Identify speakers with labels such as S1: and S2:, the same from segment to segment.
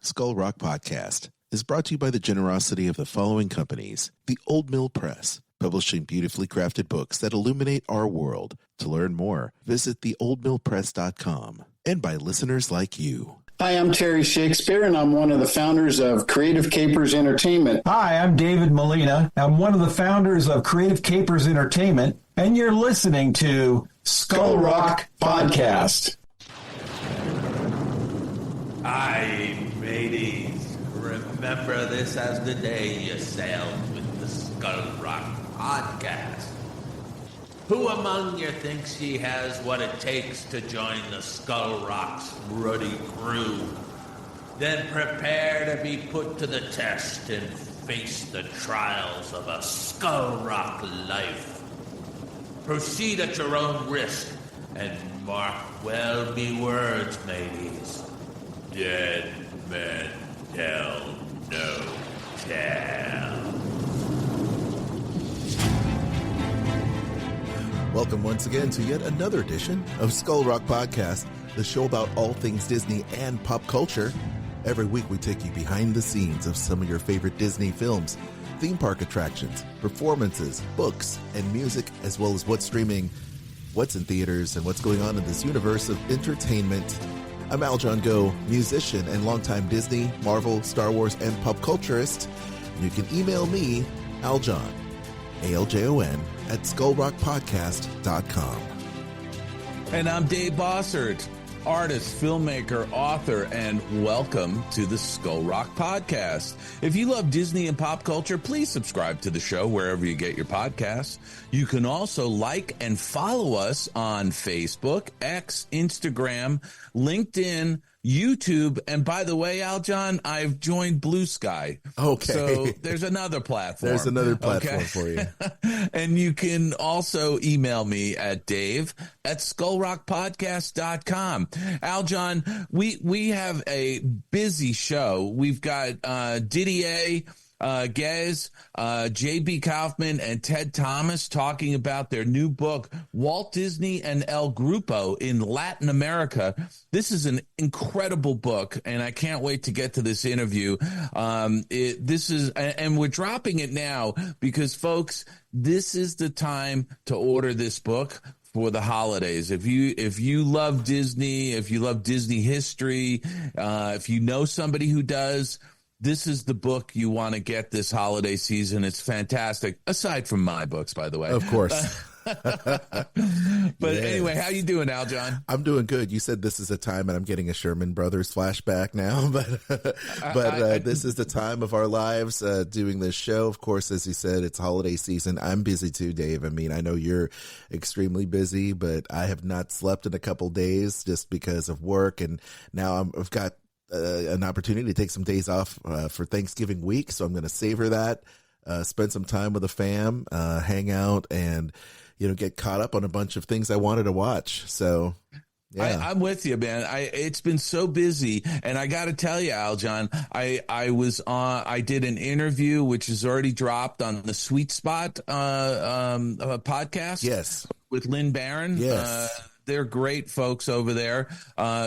S1: Skull Rock Podcast is brought to you by the generosity of the following companies. The Old Mill Press, publishing beautifully crafted books that illuminate our world. To learn more, visit theoldmillpress.com. And by listeners like you.
S2: Hi, I'm Terry Shakespeare, and I'm one of the founders of Creative Capers Entertainment.
S3: Hi, I'm David Molina. I'm one of the founders of Creative Capers Entertainment, and you're listening to Skull Rock Podcast.
S4: Aye, mateys, remember this as the day you sailed with the Skull Rock Podcast. Who among you thinks he has what it takes to join the Skull Rock's ruddy crew? Then prepare to be put to the test and face the trials of a Skull Rock life. Proceed at your own risk, and mark well me words, mateys. Dead men tell no tale.
S1: Welcome once again to yet another edition of Skull Rock Podcast, the show about all things Disney and pop culture. Every week we take you behind the scenes of some of your favorite Disney films, theme park attractions, performances, books, and music, as well as what's streaming, what's in theaters, and what's going on in this universe of entertainment. I'm Aljon Go, musician and longtime Disney, Marvel, Star Wars, and pop culturist. And you can email me, Aljon, ALJON, at skullrockpodcast.com.
S5: And I'm Dave Bossert, artist, filmmaker, author, and welcome to the Skull Rock Podcast. If you love Disney and pop culture, please subscribe to the show wherever you get your podcasts. You can also like and follow us on Facebook, X, Instagram, LinkedIn, YouTube, and by the way, Aljon, I've joined Blue Sky.
S1: Okay.
S5: So there's another platform.
S1: There's another platform for you.
S5: And you can also email me at dave@skullrockpodcast.com. Aljon, we have a busy show. We've got Didier, Ghez, J.B. Kaufman, and Ted Thomas talking about their new book, Walt Disney and El Grupo in Latin America. This is an incredible book, and I can't wait to get to this interview. And we're dropping it now because, folks, this is the time to order this book for the holidays. If you love Disney, if you love Disney history, if you know somebody who does, this is the book you want to get this holiday season. It's fantastic, aside from my books, by the way.
S1: Of course.
S5: But Anyway, how you doing, Aljon?
S1: I'm doing good. You said this is a time, and I'm getting a Sherman Brothers flashback now, but this is the time of our lives doing this show. Of course, as you said, it's holiday season. I'm busy too, Dave. I mean, I know you're extremely busy, but I have not slept in a couple days just because of work, and now I've got an opportunity to take some days off for Thanksgiving week, so I'm going to savor that, spend some time with the fam, hang out, and get caught up on a bunch of things I wanted to watch. So yeah,
S5: I'm with you, man. It's been so busy, and I got to tell you, Aljon, I did an interview which is already dropped on the Sweet Spot podcast.
S1: Yes,
S5: with Lynn Barron.
S1: Yes.
S5: They're great folks over there.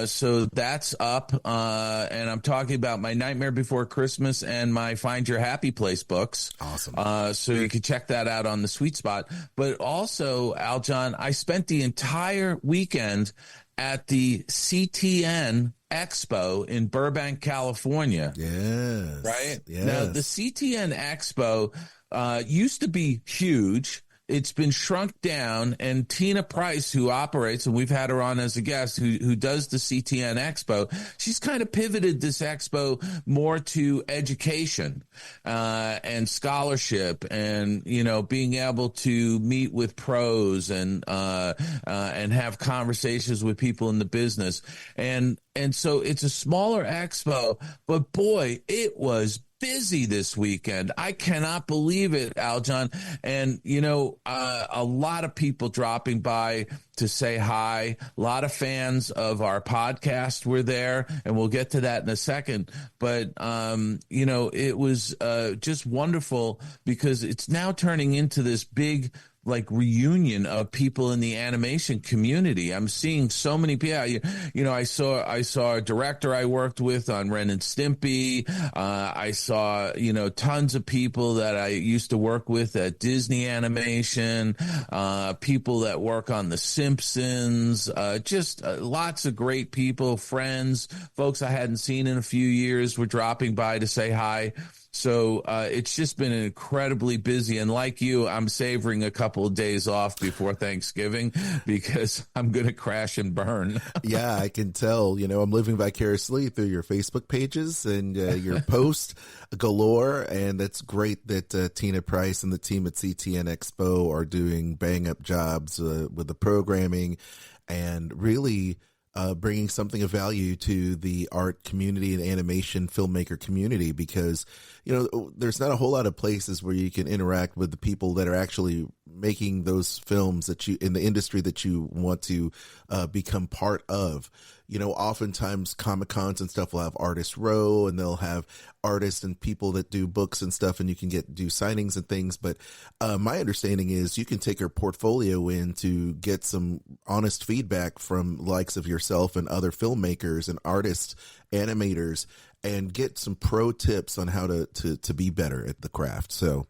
S5: So that's up. And I'm talking about my Nightmare Before Christmas and my Find Your Happy Place books.
S1: Awesome.
S5: So you can check that out on the Sweet Spot. But also, Aljon, I spent the entire weekend at the CTN Expo in Burbank, California.
S1: Yes.
S5: Right?
S1: Yes.
S5: Now, the CTN Expo used to be huge. It's been shrunk down, and Tina Price, who operates, and we've had her on as a guest, who does the CTN Expo, she's kind of pivoted this expo more to education and scholarship, and being able to meet with pros and have conversations with people in the business, and so it's a smaller expo, but boy, it was busy this weekend. I cannot believe it, Aljon. And, a lot of people dropping by to say hi. A lot of fans of our podcast were there, and we'll get to that in a second. But, it was just wonderful because it's now turning into this big like reunion of people in the animation community. I'm seeing so many people. You know, I saw a director I worked with on Ren and Stimpy. I saw, you know, tons of people that I used to work with at Disney Animation, people that work on The Simpsons, just lots of great people, friends, folks I hadn't seen in a few years were dropping by to say hi. So it's just been incredibly busy. And like you, I'm savoring a couple of days off before Thanksgiving because I'm going to crash and burn.
S1: Yeah, I can tell. You know, I'm living vicariously through your Facebook pages and your post galore. And that's great that Tina Price and the team at CTN Expo are doing bang up jobs with the programming and really bringing something of value to the art community and animation filmmaker community, because, you know, there's not a whole lot of places where you can interact with the people that are actually making those films that you in the industry that you want to become part of. You know, oftentimes Comic-Cons and stuff will have Artist Row, and they'll have artists and people that do books and stuff, and you can do signings and things. But my understanding is you can take your portfolio in to get some honest feedback from likes of yourself and other filmmakers and artists, animators, and get some pro tips on how to be better at the craft. So.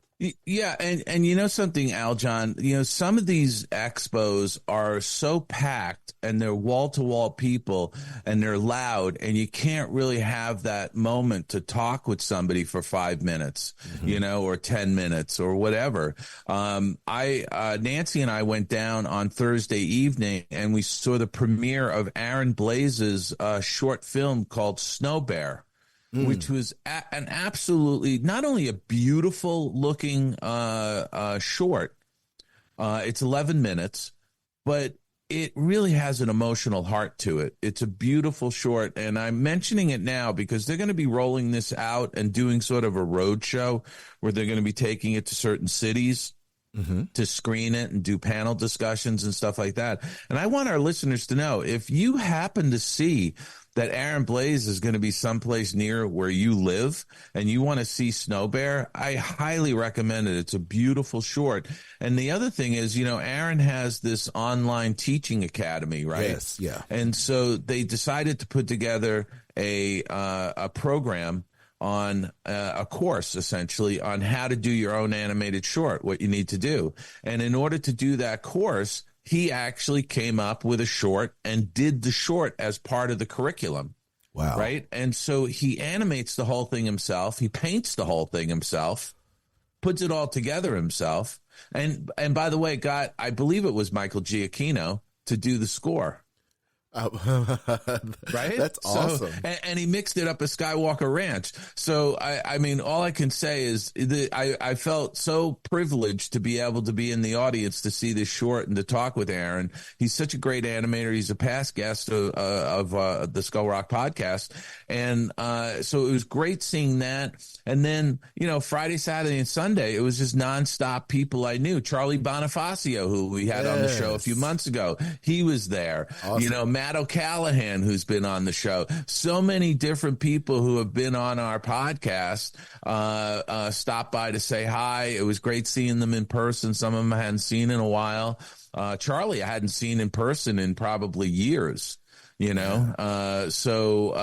S5: Yeah, and you know something, Aljon, you know, some of these expos are so packed and they're wall-to-wall people and they're loud, and you can't really have that moment to talk with somebody for 5 minutes, you know, or 10 minutes or whatever. Nancy and I went down on Thursday evening and we saw the premiere of Aaron Blaze's short film called Snow Bear. Which was an absolutely not only a beautiful looking short, it's 11 minutes, but it really has an emotional heart to it. It's a beautiful short, and I'm mentioning it now because they're going to be rolling this out and doing sort of a road show where they're going to be taking it to certain cities. To screen it and do panel discussions and stuff like that. And I want our listeners to know, if you happen to see that Aaron Blaze is going to be someplace near where you live and you want to see Snow Bear, I highly recommend it. It's a beautiful short. And the other thing is, you know, Aaron has this online teaching academy, right?
S1: Yes, yeah.
S5: And so they decided to put together a program on a course, essentially, on how to do your own animated short, what you need to do. And in order to do that course, he actually came up with a short and did the short as part of the curriculum.
S1: Wow.
S5: Right? And so he animates the whole thing himself. He paints the whole thing himself, puts it all together himself. And by the way, I believe it was Michael Giacchino to do the score. Right?
S1: That's awesome.
S5: So, and he mixed it up at Skywalker Ranch. So, I mean, all I can say is that I felt so privileged to be able to be in the audience to see this short and to talk with Aaron. He's such a great animator. He's a past guest of the Skull Rock podcast. And so it was great seeing that. And then, you know, Friday, Saturday, and Sunday, it was just nonstop people I knew. Charlie Bonifacio, who we had on the show a few months ago, he was there. Awesome. You know, Matt O'Callahan, who's been on the show. So many different people who have been on our podcast stopped by to say hi. It was great seeing them in person. Some of them I hadn't seen in a while. Charlie I hadn't seen in person in probably years. You know, so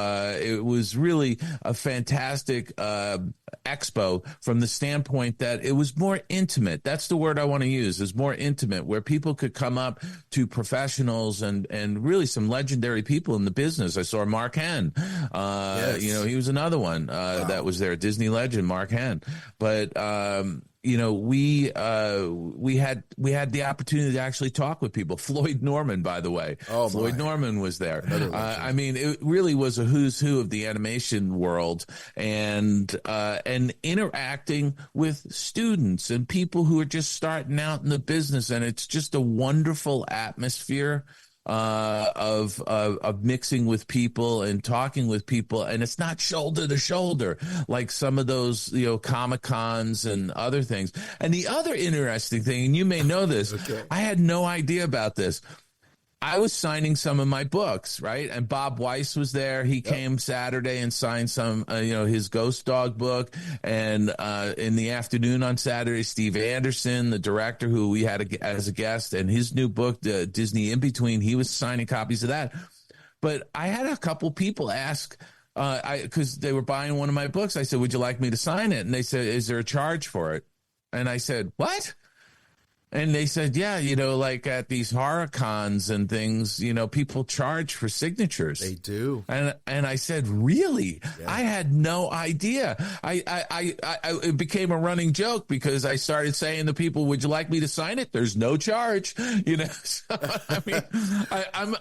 S5: it was really a fantastic expo from the standpoint that it was more intimate. That's the word I want to use, is more intimate, where people could come up to professionals and really some legendary people in the business. I saw Mark Henn. You know, he was another one that was there, Disney legend, Mark Henn. But you know, we had the opportunity to actually talk with people. Floyd Norman, by the way. Oh, Floyd Norman was there. I mean, it really was a who's who of the animation world, and interacting with students and people who are just starting out in the business, and it's just a wonderful atmosphere of mixing with people and talking with people, and it's not shoulder to shoulder like some of those, you know, Comic-Cons and other things. And the other interesting thing, and you may know this, I had no idea about this. I was signing some of my books, right? And Bob Weiss was there. He came Saturday and signed some, his Ghost Dog book. And in the afternoon on Saturday, Steve Anderson, the director who we had as a guest, and his new book, Disney In Between, he was signing copies of that. But I had a couple people ask, because they were buying one of my books. I said, would you like me to sign it? And they said, is there a charge for it? And I said, what? And they said, yeah, like at these horror cons and things, people charge for signatures.
S1: They do.
S5: And I said, really? Yeah. I had no idea. It became a running joke because I started saying to people, would you like me to sign it? There's no charge. So, I mean,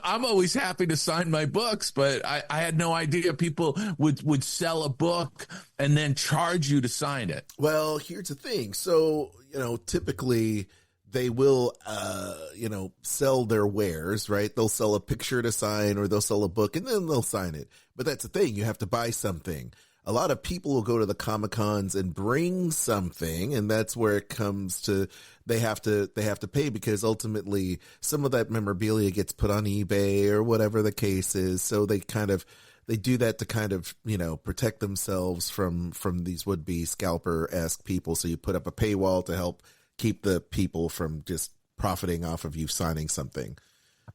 S5: I'm always happy to sign my books, but I had no idea people would sell a book and then charge you to sign it.
S1: Well, here's the thing. So, typically they will, sell their wares, right? They'll sell a picture to sign, or they'll sell a book and then they'll sign it. But that's the thing. You have to buy something. A lot of people will go to the Comic-Cons and bring something, and that's where it comes to, they have to pay, because ultimately some of that memorabilia gets put on eBay or whatever the case is. So they do that to kind of, protect themselves from these would-be scalper-esque people. So you put up a paywall to help keep the people from just profiting off of you signing something.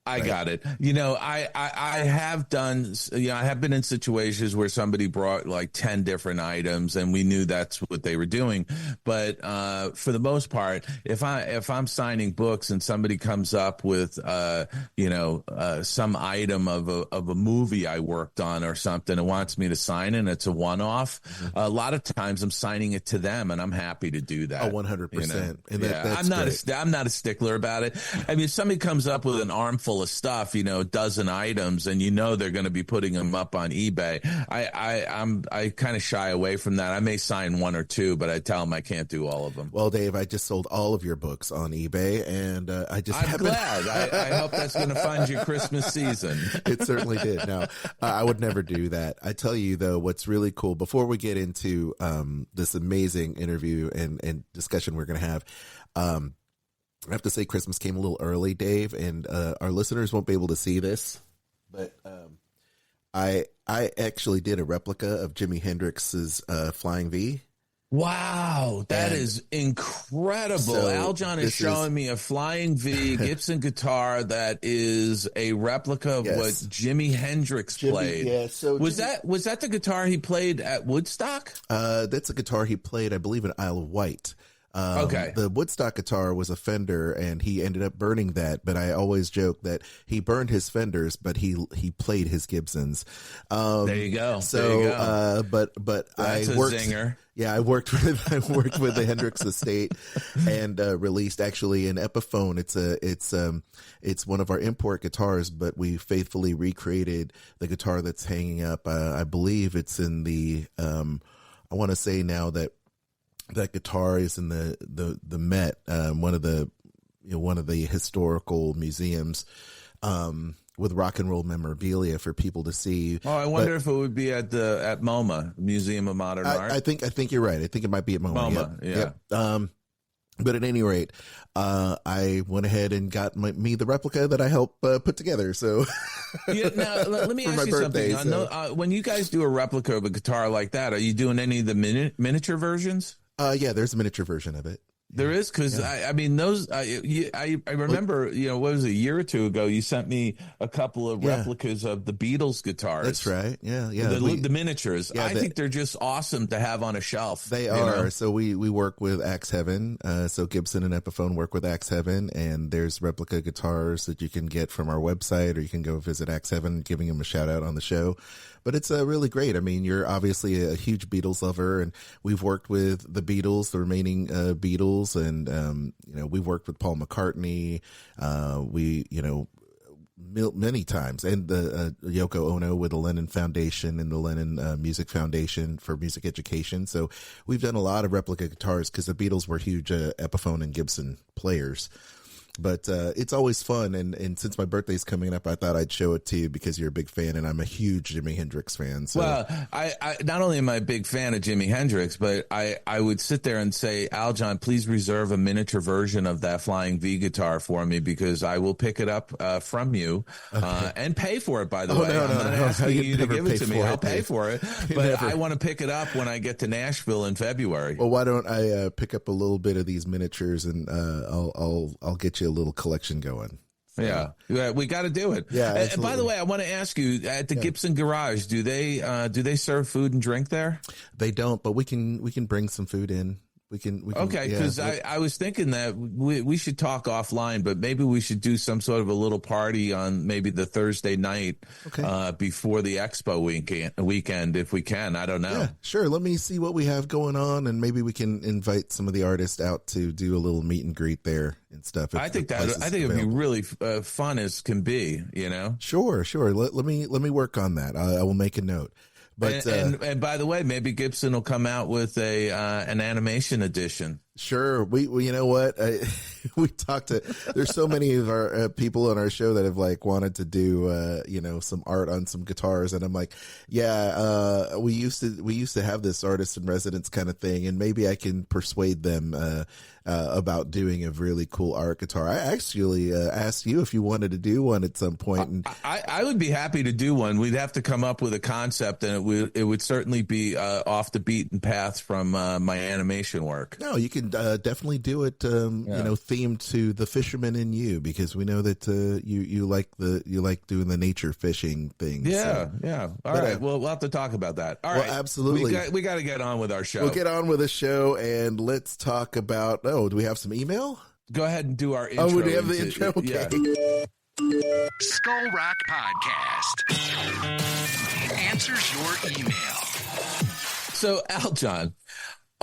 S5: I got it. I have done, I have been in situations where somebody brought like 10 different items and we knew that's what they were doing. But for the most part, if I'm signing books and somebody comes up with, some item of a movie I worked on or something and wants me to sign it, and it's a one-off, a lot of times I'm signing it to them, and I'm happy to do that.
S1: 100%. And
S5: that's I'm not a stickler about it. I mean, if somebody comes up with an armful of stuff, a dozen items, and they're going to be putting them up on eBay, I kind of shy away from that. I may sign one or two, but I tell them I can't do all of them.
S1: Well, Dave, I just sold all of your books on eBay, and I'm
S5: glad. I hope that's going to fund your Christmas season.
S1: It certainly did. No, I would never do that. I tell you though, what's really cool, before we get into this amazing interview and discussion we're going to have, I have to say Christmas came a little early, Dave, and our listeners won't be able to see this, but I actually did a replica of Jimi Hendrix's Flying V.
S5: Wow, that is incredible. So Aljon is showing me a Flying V Gibson guitar that is a replica of what Jimi Hendrix played.
S1: Yeah, so
S5: was that the guitar he played at Woodstock?
S1: That's a guitar he played, I believe, in Isle of Wight.
S5: Okay.
S1: The Woodstock guitar was a Fender, and he ended up burning that. But I always joke that he burned his Fenders, but he played his Gibsons.
S5: There you go.
S1: So, but
S5: that's
S1: I worked.
S5: A zinger.
S1: Yeah, I worked with the Hendrix estate and released actually an Epiphone. It's one of our import guitars, but we faithfully recreated the guitar that's hanging up. I believe it's in the. I want to say now that guitar is in the Met, one of the historical museums, with rock and roll memorabilia for people to see.
S5: Oh, I wonder if it would be at MoMA, Museum of Modern Art.
S1: I think you're right. I think it might be at MoMA.
S5: Yeah.
S1: But at any rate, I went ahead and got me the replica that I helped put together. So,
S5: now let me ask you something. When you guys do a replica of a guitar like that, are you doing any of the miniature versions?
S1: Yeah, there's a miniature version of it.
S5: There is, because I mean those. I remember, what was it, a year or two ago? You sent me a couple of replicas of the Beatles guitars.
S1: That's right. Yeah.
S5: The miniatures. I think they're just awesome to have on a shelf.
S1: They are. So we work with Axe Heaven. So Gibson and Epiphone work with Axe Heaven, and there's replica guitars that you can get from our website, or you can go visit Axe Heaven, giving them a shout out on the show. But it's really great. I mean, you're obviously a huge Beatles lover, and we've worked with the Beatles, the remaining Beatles, and we've worked with Paul McCartney. Many times, and the Yoko Ono with the Lennon Foundation and the Lennon Music Foundation for music education. So we've done a lot of replica guitars because the Beatles were huge Epiphone and Gibson players. But it's always fun, and since my birthday's coming up, I thought I'd show it to you because you're a big fan, and I'm a huge Jimi Hendrix fan. So.
S5: Well, I not only am I a big fan of Jimi Hendrix, but I would sit there and say, Aljon, please reserve a miniature version of that Flying V guitar for me because I will pick it up from you and pay for it, by the way.
S1: No,
S5: I'm not asking you to give it to me. I'll pay
S1: Dave.
S5: For it, but I want to pick it up when I get to Nashville in February.
S1: Well, why don't I pick up a little bit of these miniatures, and I'll get you a little collection going. So.
S5: Yeah, we got to do it.
S1: Yeah,
S5: and by the way, I want to ask you, at the Gibson Garage, do they serve food and drink there?
S1: They don't, but we can bring some food in. We can
S5: okay, because I was thinking that we should talk offline, but maybe we should do some sort of a little party on maybe the Thursday night before the expo weekend if we can. I don't know.
S1: Yeah, sure. Let me see what we have going on, and maybe we can invite some of the artists out to do a little meet and greet there and stuff.
S5: I think it'd be really fun as can be. You know.
S1: Sure. Let me work on that. I will make a note. But
S5: and by the way, maybe Gibson will come out with an animation edition.
S1: Sure. We you know what? We talked to, there's so many of our people on our show that have like wanted to do, some art on some guitars. And I'm like, we used to have this artist in residence kind of thing. And maybe I can persuade them, about doing a really cool art guitar. I actually asked you if you wanted to do one at some point. And
S5: I would be happy to do one. We'd have to come up with a concept, and it would certainly be off the beaten path from my animation work.
S1: No, you can definitely do it. Themed to The Fisherman in You, because we know that you like doing the nature fishing thing.
S5: Yeah. All right. Well, we'll have to talk about that. All right.
S1: Absolutely.
S5: We got to get on with our show.
S1: We'll get on with the show, and let's talk about. Oh, do we have some email?
S5: Go ahead and do our intro.
S1: Oh, we have the intro? Okay.
S6: Yeah. Skull Rock Podcast answers your email.
S5: So, Aljon,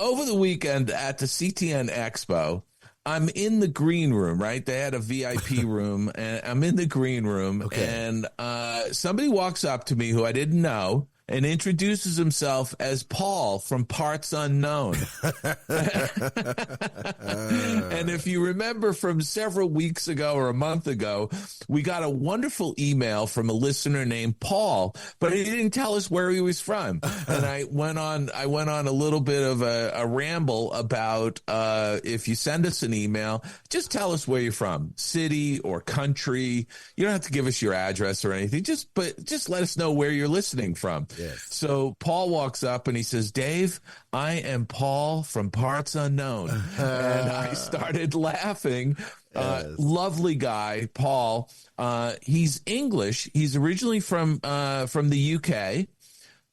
S5: over the weekend at the CTN Expo, I'm in the green room, right? They had a VIP room, and I'm in the green room, and somebody walks up to me who I didn't know and introduces himself as Paul from Parts Unknown. And if you remember from several weeks ago or a month ago, we got a wonderful email from a listener named Paul, but he didn't tell us where he was from. And I went on a little bit of a ramble about if you send us an email, just tell us where you're from, city or country. You don't have to give us your address or anything. Just let us know where you're listening from.
S1: Yes.
S5: So Paul walks up and he says, Dave, I am Paul from Parts Unknown. And I started laughing. Yes. Lovely guy, Paul. He's English. He's originally from the UK,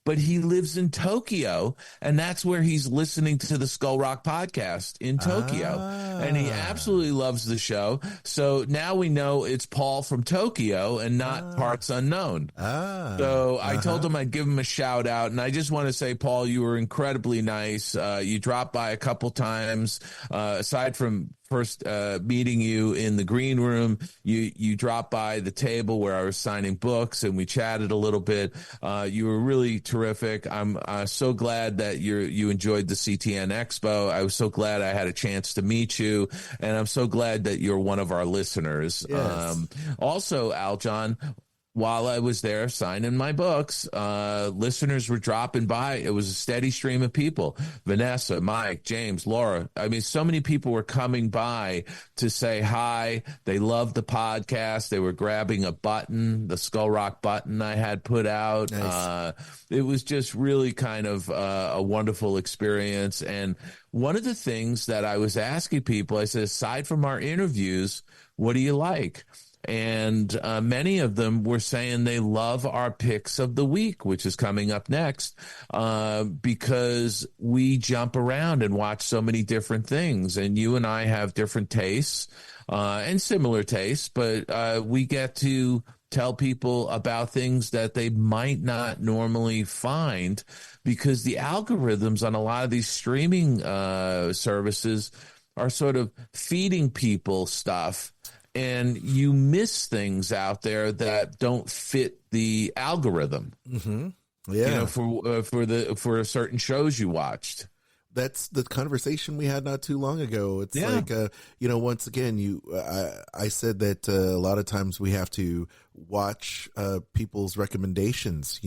S5: but he lives in Tokyo, and that's where he's listening to the Skull Rock podcast in Tokyo. And he absolutely loves the show. So now we know it's Paul from Tokyo and not Parts Unknown. So I told him I'd give him a shout out. And I just want to say, Paul, you were incredibly nice. You dropped by a couple times, aside from first meeting you in the green room. You dropped by the table where I was signing books, and we chatted a little bit. You were really terrific. I'm so glad that you enjoyed the CTN Expo. I was so glad I had a chance to meet you, and I'm so glad that you're one of our listeners.
S1: Yes.
S5: Also, Aljon, while I was there signing my books, listeners were dropping by. It was a steady stream of people. Vanessa, Mike, James, Laura. I mean, so many people were coming by to say hi. They loved the podcast. They were grabbing a button, the Skull Rock button I had put out. Nice. It was just really kind of a wonderful experience. And one of the things that I was asking people, I said, aside from our interviews, what do you like? And many of them were saying they love our picks of the week, which is coming up next, because we jump around and watch so many different things. And you and I have different tastes and similar tastes, but we get to tell people about things that they might not normally find, because the algorithms on a lot of these streaming services are sort of feeding people stuff, and you miss things out there that don't fit the algorithm.
S1: Mm-hmm. Yeah,
S5: for certain shows you watched.
S1: that's the conversation we had not too long ago. It's like, once again, I said that a lot of times we have to watch people's recommendations,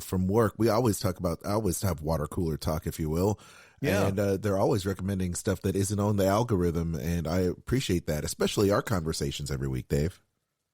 S1: from work. I always have water cooler talk, if you will. Yeah. And they're always recommending stuff that isn't on the algorithm. And I appreciate that, especially our conversations every week, Dave.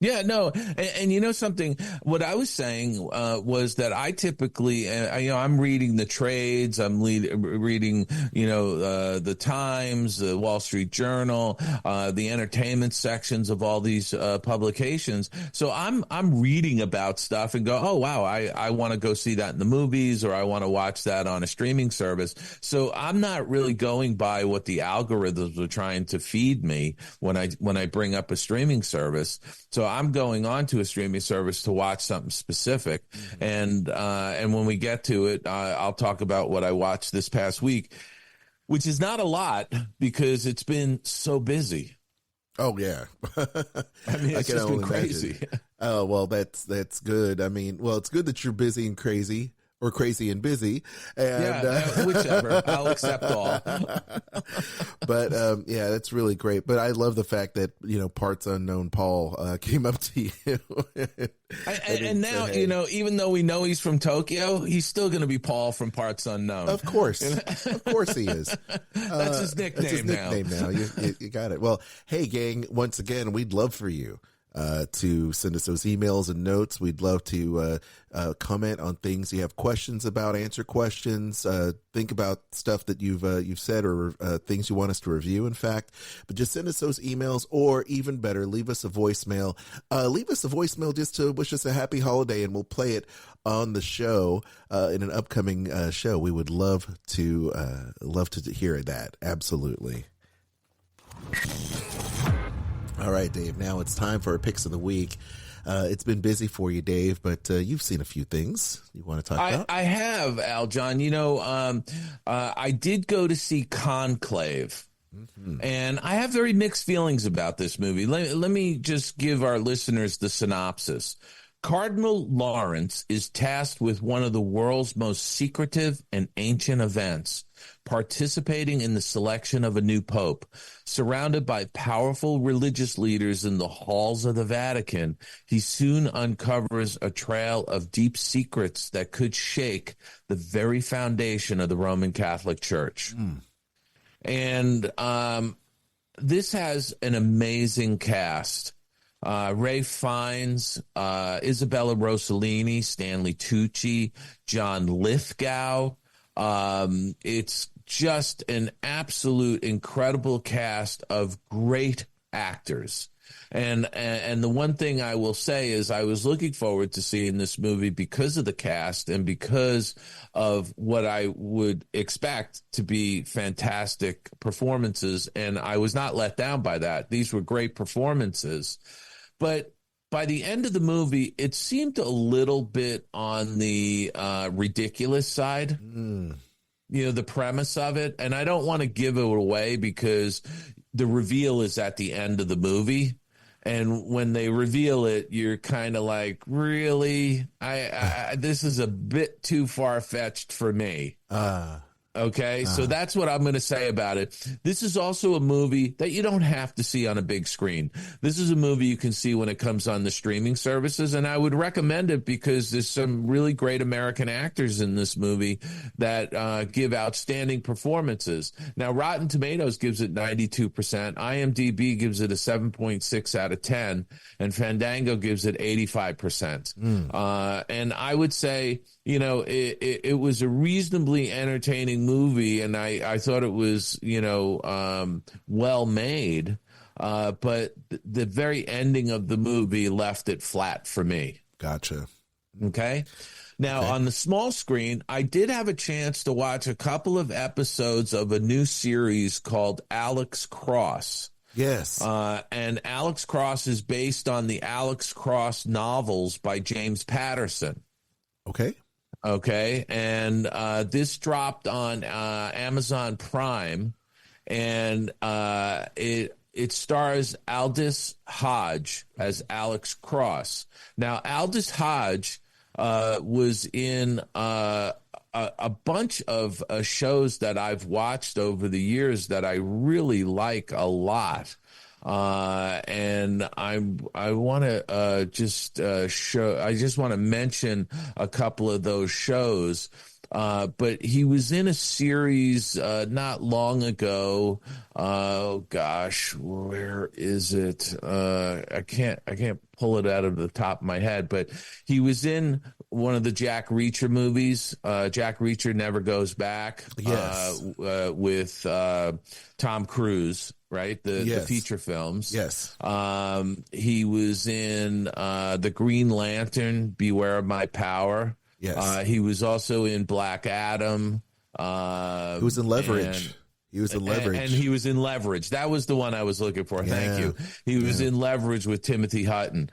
S5: Yeah, no. And you know something, what I was saying was that I typically, I'm reading the trades, I'm reading, the Times, the Wall Street Journal, the entertainment sections of all these publications. So I'm reading about stuff and go, oh, wow, I want to go see that in the movies, or I want to watch that on a streaming service. So I'm not really going by what the algorithms are trying to feed me when I bring up a streaming service. So I'm going on to a streaming service to watch something specific. Mm-hmm. And when we get to it, I'll talk about what I watched this past week, which is not a lot because it's been so busy.
S1: Oh, yeah.
S5: I mean, it's just been crazy.
S1: Oh, well, that's good. I mean, well, it's good that you're busy and crazy. Or crazy and busy, and
S5: whichever. I'll accept all.
S1: But that's really great. But I love the fact that Parts Unknown Paul came up to you,
S5: and now say, hey. Even though we know he's from Tokyo, he's still going to be Paul from Parts Unknown.
S1: Of course, of course he is.
S5: That's his nickname.
S1: That's his nickname now. You got it. Well, hey gang, once again, we'd love for you to send us those emails and notes. We'd love to comment on things you have questions about, answer questions, think about stuff that you've said, or things you want us to review, in fact. But just send us those emails, or even better, leave us a voicemail. Leave us a voicemail just to wish us a happy holiday, and we'll play it on the show in an upcoming show. We would love to hear that. Absolutely. All right, Dave, now it's time for our picks of the week. It's been busy for you, Dave, but you've seen a few things you want to talk about.
S5: I have, Al John. I did go to see Conclave. Mm-hmm. And I have very mixed feelings about this movie. Let me just give our listeners the synopsis. Cardinal Lawrence is tasked with one of the world's most secretive and ancient events, participating in the selection of a new pope. Surrounded by powerful religious leaders in the halls of the Vatican, he soon uncovers a trail of deep secrets that could shake the very foundation of the Roman Catholic Church. And this has an amazing cast. Ray Fiennes, Isabella Rossellini, Stanley Tucci, John Lithgow. It's just an absolute incredible cast of great actors. And the one thing I will say is I was looking forward to seeing this movie because of the cast and because of what I would expect to be fantastic performances. And I was not let down by that. These were great performances. But by the end of the movie, it seemed a little bit on the ridiculous side. The premise of it. And I don't want to give it away because the reveal is at the end of the movie. And when they reveal it, you're kind of like, really? This is a bit too far-fetched for me. Okay, so that's what I'm going to say about it. This is also a movie that you don't have to see on a big screen. This is a movie you can see when it comes on the streaming services, and I would recommend it because there's some really great American actors in this movie that give outstanding performances. Now, Rotten Tomatoes gives it 92%, IMDb gives it a 7.6 out of 10, and Fandango gives it 85%. And I would say, it was a reasonably entertaining movie, and I thought it was, well made. But the very ending of the movie left it flat for me.
S1: Gotcha.
S5: Okay. Now, on the small screen, I did have a chance to watch a couple of episodes of a new series called Alex Cross.
S1: Yes.
S5: And Alex Cross is based on the Alex Cross novels by James Patterson. Okay. And this dropped on Amazon Prime, and it stars Aldous Hodge as Alex Cross. Now, Aldous Hodge was in a bunch of shows that I've watched over the years that I really like a lot. And I want to just want to mention a couple of those shows. But he was in a series not long ago. Oh gosh, where is it? I can't pull it out of the top of my head. But he was in one of the Jack Reacher movies. Jack Reacher Never Goes Back.
S1: Yes.
S5: With Tom Cruise. Right, the feature films.
S1: Yes.
S5: He was in the Green Lantern, Beware of My Power.
S1: Yes.
S5: He was also in Black Adam.
S1: He was in Leverage. He was in Leverage.
S5: And he was in Leverage. That was the one I was looking for. Thank you. He was in Leverage with Timothy Hutton.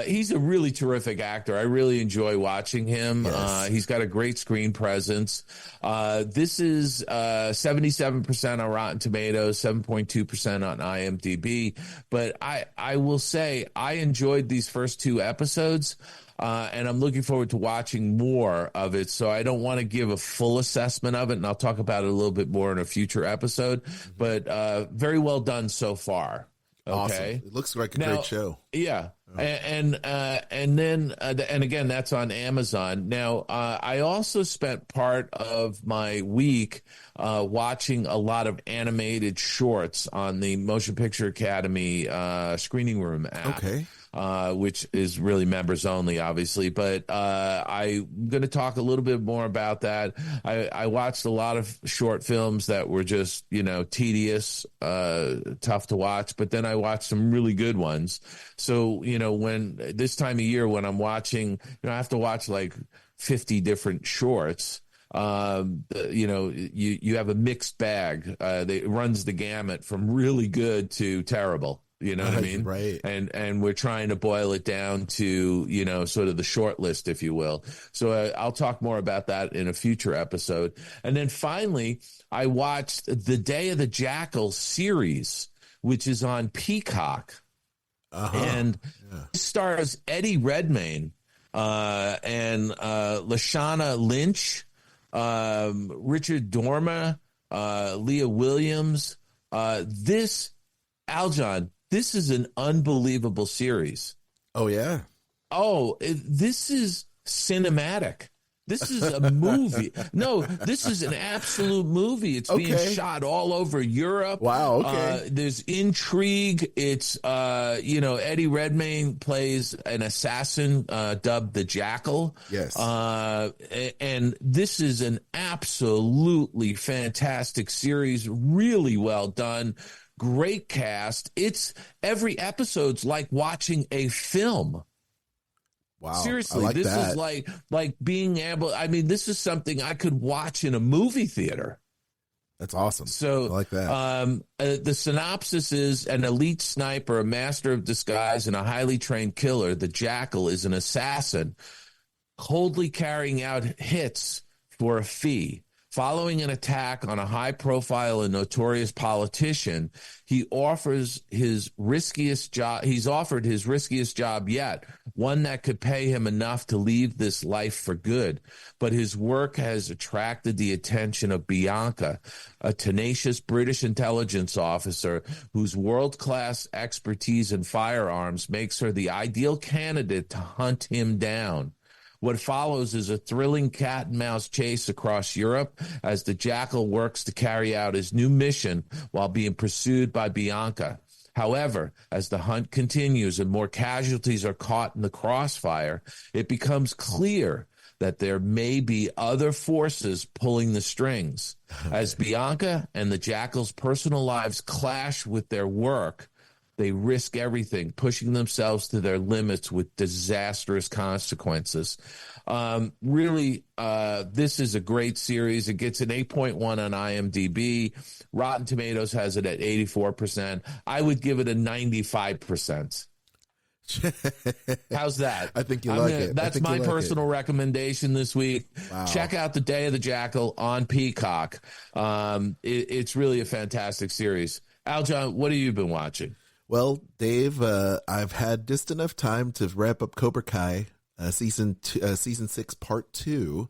S5: He's a really terrific actor. I really enjoy watching him.
S1: Yes.
S5: He's got a great screen presence. This is 77% on Rotten Tomatoes, 7.2% on IMDb. But I will say I enjoyed these first 2 episodes. And I'm looking forward to watching more of it. So I don't want to give a full assessment of it, and I'll talk about it a little bit more in a future episode. But very well done so far. Okay,
S1: awesome. It looks like a great show.
S5: Yeah, and then again, that's on Amazon. Now, I also spent part of my week watching a lot of animated shorts on the Motion Picture Academy screening room app.
S1: Okay.
S5: Which is really members only, obviously. But I'm going to talk a little bit more about that. I watched a lot of short films that were just, tedious, tough to watch. But then I watched some really good ones. So, when this time of year, when I'm watching, I have to watch like 50 different shorts. You have a mixed bag. It runs the gamut from really good to terrible. You know what I mean?
S1: Right.
S5: And we're trying to boil it down to, sort of the short list, if you will. So I'll talk more about that in a future episode. And then finally, I watched the Day of the Jackal series, which is on Peacock. And it stars Eddie Redmayne and Lashana Lynch, Richard Dormer, Leah Williams. Aljon, this is an unbelievable series.
S1: Oh, yeah.
S5: Oh, this is cinematic. This is a movie. No, this is an absolute movie. It's being shot all over Europe.
S1: Wow, okay.
S5: There's intrigue. It's, Eddie Redmayne plays an assassin dubbed the Jackal.
S1: Yes.
S5: And this is an absolutely fantastic series. Really well done. Great cast. Every episode's like watching a film.
S1: Wow.
S5: Seriously,
S1: like
S5: this
S1: that.
S5: is like being able, this is something I could watch in a movie theater.
S1: That's awesome.
S5: So
S1: I like that.
S5: The synopsis is: an elite sniper, a master of disguise, and a highly trained killer, the Jackal is an assassin coldly carrying out hits for a fee. Following an attack on a high-profile and notorious politician, he's offered his riskiest job yet, one that could pay him enough to leave this life for good. But his work has attracted the attention of Bianca, a tenacious British intelligence officer whose world-class expertise in firearms makes her the ideal candidate to hunt him down. What follows is a thrilling cat-and-mouse chase across Europe as the Jackal works to carry out his new mission while being pursued by Bianca. However, as the hunt continues and more casualties are caught in the crossfire, it becomes clear that there may be other forces pulling the strings. As Bianca and the Jackal's personal lives clash with their work, they risk everything, pushing themselves to their limits with disastrous consequences. Really, this is a great series. It gets an 8.1 on IMDb. Rotten Tomatoes has it at 84%. I would give it a 95%. How's that?
S1: I think you like it.
S5: That's my personal recommendation this week.
S1: Wow. Check
S5: out The Day of the Jackal on Peacock. It's really a fantastic series. Aljon, what have you been watching?
S1: Well, Dave, I've had just enough time to wrap up Cobra Kai, season 6, part 2.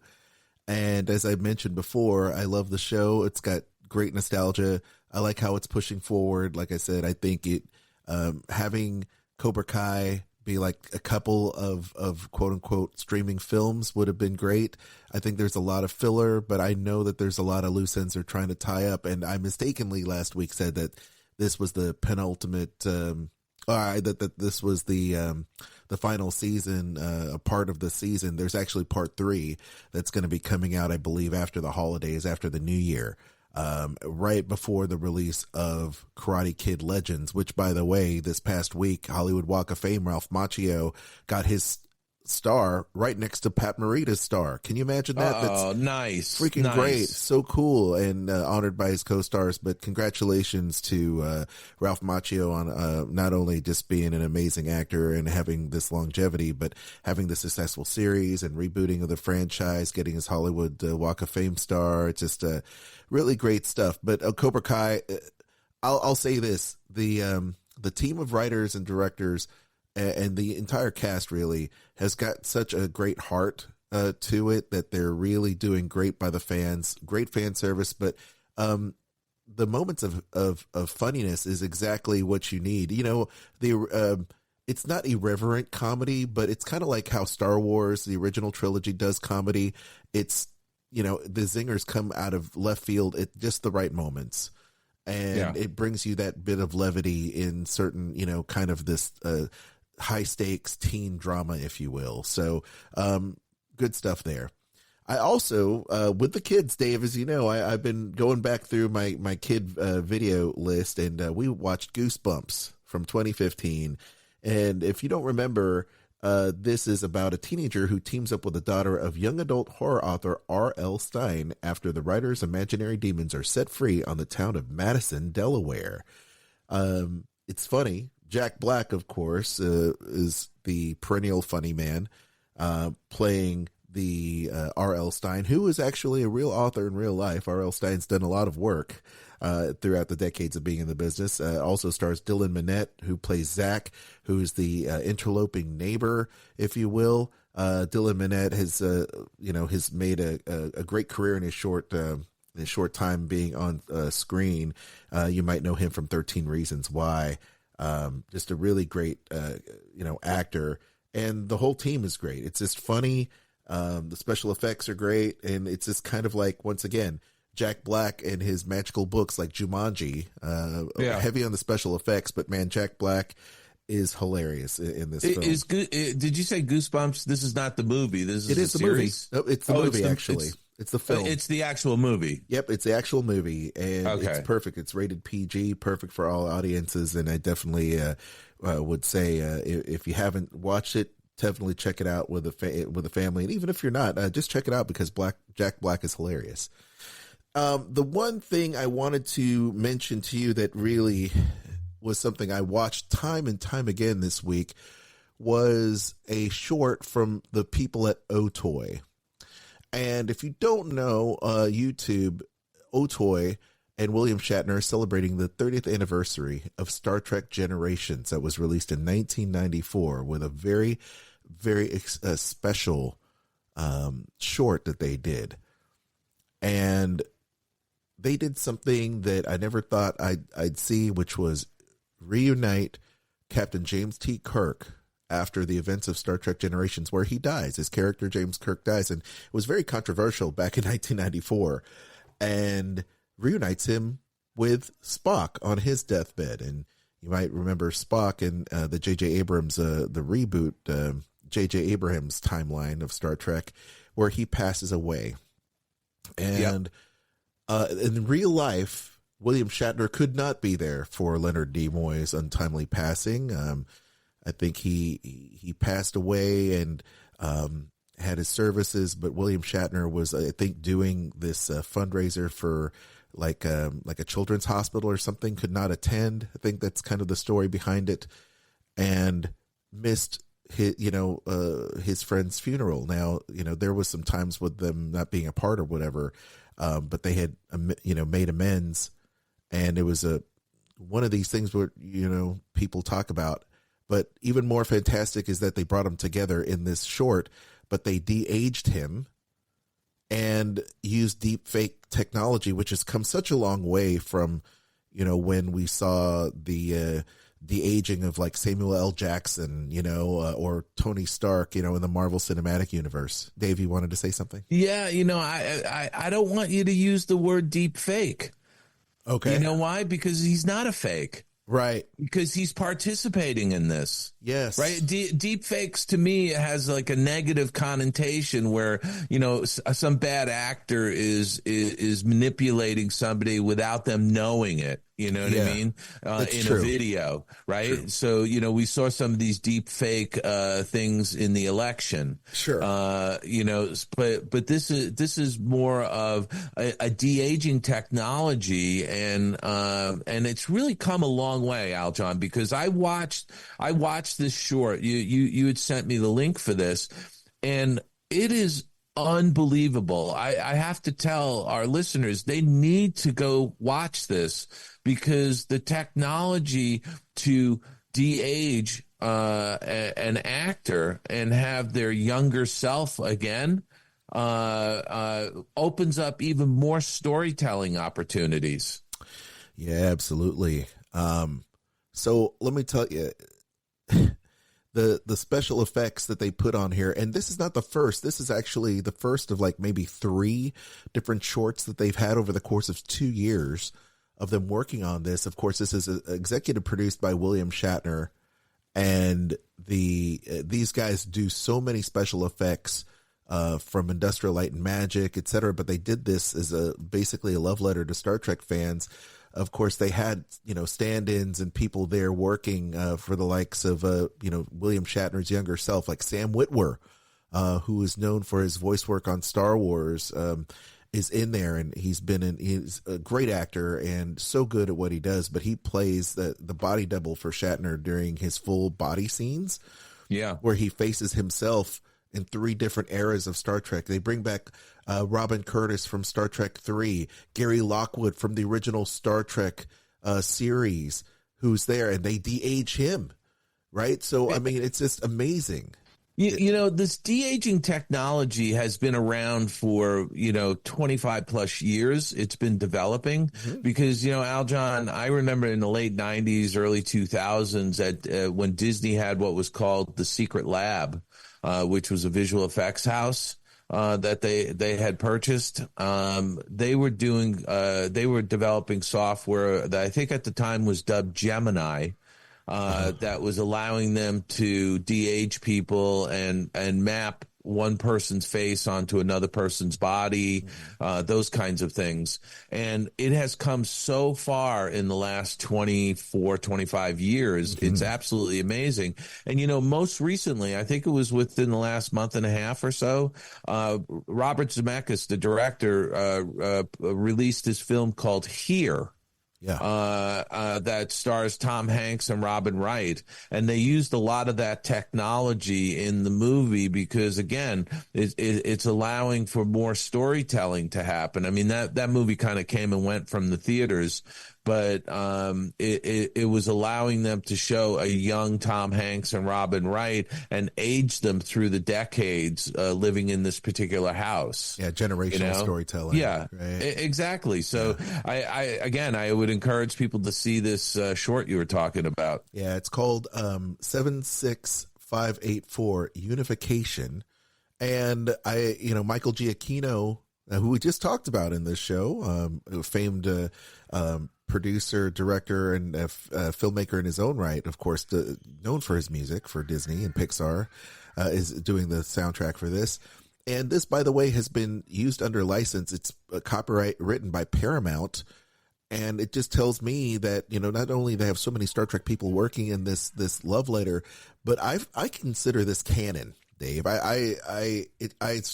S1: And as I mentioned before, I love the show. It's got great nostalgia. I like how it's pushing forward. Like I said, I think it having Cobra Kai be like a couple of quote unquote streaming films would have been great. I think there's a lot of filler, but I know that there's a lot of loose ends they're trying to tie up. And I mistakenly last week said that this was the penultimate, that this was the final season, a part of the season. There's actually part 3 that's going to be coming out, I believe, after the holidays, after the new year. Right before the release of Karate Kid Legends, which, by the way, this past week, Hollywood Walk of Fame, Ralph Macchio got his star right next to Pat Morita's star. Can you imagine that?
S5: Oh, nice.
S1: Freaking great. So cool, and honored by his co-stars. But congratulations to Ralph Macchio on not only just being an amazing actor and having this longevity, but having the successful series and rebooting of the franchise, getting his Hollywood Walk of Fame star. It's just really great stuff. But Cobra Kai, I'll say this: the team of writers and directors and the entire cast really has got such a great heart to it that they're really doing great by the fans. Great fan service, but the moments of funniness is exactly what you need. You know, it's not irreverent comedy, but it's kind of like how Star Wars, the original trilogy, does comedy. It's, you know, the zingers come out of left field at just the right moments. And it brings you that bit of levity in certain, you know, kind of this high stakes teen drama, if you will. So good stuff there. I also, with the kids, Dave, as you know, I've been going back through my kid video list, and we watched Goosebumps from 2015. And if you don't remember, this is about a teenager who teams up with the daughter of young adult horror author R.L. Stine after the writer's imaginary demons are set free on the town of Madison, Delaware. It's funny. Jack Black, of course, is the perennial funny man, playing the R.L. Stine, who is actually a real author in real life. R.L. Stine's done a lot of work throughout the decades of being in the business. Also stars Dylan Minnette, who plays Zach, who's the interloping neighbor, if you will. Dylan Minnette has made a great career in his short time being on screen. You might know him from 13 Reasons Why. Just a really great, actor, and the whole team is great. It's just funny. The special effects are great. And it's just kind of like, once again, Jack Black and his magical books like Jumanji, heavy on the special effects, but man, Jack Black is hilarious in this film.
S5: Did you say Goosebumps? This is not the movie. This is
S1: the
S5: series.
S1: Movie. No, it's the movie, actually. It's the film.
S5: It's the actual movie.
S1: Yep, it's the actual movie, and it's perfect. It's rated PG, perfect for all audiences, and I definitely would say if you haven't watched it, definitely check it out with a family, and even if you're not, just check it out because Jack Black is hilarious. The one thing I wanted to mention to you that really was something I watched time and time again this week was a short from the people at Otoy. And if you don't know, YouTube, Otoy and William Shatner are celebrating the 30th anniversary of Star Trek Generations that was released in 1994 with a very, very special short that they did. And they did something that I never thought I'd see, which was reunite Captain James T. Kirk after the events of Star Trek Generations, where he dies. His character, James Kirk, dies, and it was very controversial back in 1994, and reunites him with Spock on his deathbed. And you might remember Spock in the J.J. Abrams, the reboot, J.J. Abrams timeline of Star Trek, where he passes away. And in real life, William Shatner could not be there for Leonard Nimoy's untimely passing. I think he passed away and had his services, but William Shatner was, I think, doing this fundraiser for like a children's hospital or something, could not attend. I think that's kind of the story behind it, and missed his friend's funeral. Now, there was some times with them not being apart or whatever, but they had made amends, and it was one of these things where people talk about. But even more fantastic is that they brought him together in this short, but they de-aged him and use deep fake technology, which has come such a long way from, when we saw the aging of like Samuel L. Jackson, or Tony Stark, in the Marvel Cinematic Universe. Dave, you wanted to say something?
S5: Yeah, I don't want you to use the word deep fake.
S1: Okay.
S5: You know why? Because he's not a fake.
S1: Right.
S5: Because he's participating in this.
S1: Yes.
S5: Right. Deep fakes to me has like a negative connotation where, some bad actor is manipulating somebody without them knowing it. You know what I mean? In
S1: true.
S5: A video, right?
S1: True.
S5: So, we saw some of these deep fake things in the election.
S1: Sure.
S5: But this is more of a de-aging technology, and it's really come a long way, Aljon, because I watched this short. You had sent me the link for this, and it is unbelievable. I have to tell our listeners they need to go watch this, because the technology to de-age an actor and have their younger self again opens up even more storytelling opportunities.
S1: Yeah, absolutely. So let me tell you, the special effects that they put on here, and this is not the first. This is actually the first of like maybe 3 different shorts that they've had over the course of 2 years of them working on this. Of course, this is executive produced by William Shatner, and these guys do so many special effects from Industrial Light and Magic, etc. But they did this as basically a love letter to Star Trek fans. Of course, they had, stand-ins and people there working for the likes of, William Shatner's younger self, like Sam Witwer, who is known for his voice work on Star Wars, is in there. And he's a great actor and so good at what he does. But he plays the body double for Shatner during his full body scenes.
S5: Yeah.
S1: Where he faces himself in 3 different eras of Star Trek. They bring back Robin Curtis from Star Trek 3, Gary Lockwood from the original Star Trek series, who's there, and they de-age him, right? So, I mean, it's just amazing.
S5: This de-aging technology has been around for, 25 plus years. It's been developing because, Aljon, I remember in the late 90s, early 2000s when Disney had what was called the Secret Lab, which was a visual effects house that they had purchased. They were developing software that I think at the time was dubbed Gemini. That was allowing them to de-age people and map one person's face onto another person's body, those kinds of things. And it has come so far in the last 24, 25 years. It's absolutely amazing. And, most recently, I think it was within the last month and a half or so, Robert Zemeckis, the director, released his film called Here.
S1: Yeah.
S5: That stars Tom Hanks and Robin Wright. And they used a lot of that technology in the movie because, again, it's allowing for more storytelling to happen. I mean, that movie kind of came and went from the theaters, but it was allowing them to show a young Tom Hanks and Robin Wright and age them through the decades living in this particular house.
S1: Yeah, generational storytelling.
S5: Yeah,
S1: right?
S5: Exactly. So I would encourage people to see this short you were talking about.
S1: Yeah, it's called 76584 Unification. And Michael Giacchino, who we just talked about in this show, famed producer, director, and filmmaker in his own right, of course, known for his music for Disney and Pixar, is doing the soundtrack for this. And this, by the way, has been used under license. It's a copyright written by Paramount. And it just tells me that, not only they have so many Star Trek people working in this love letter, but I consider this canon, Dave. I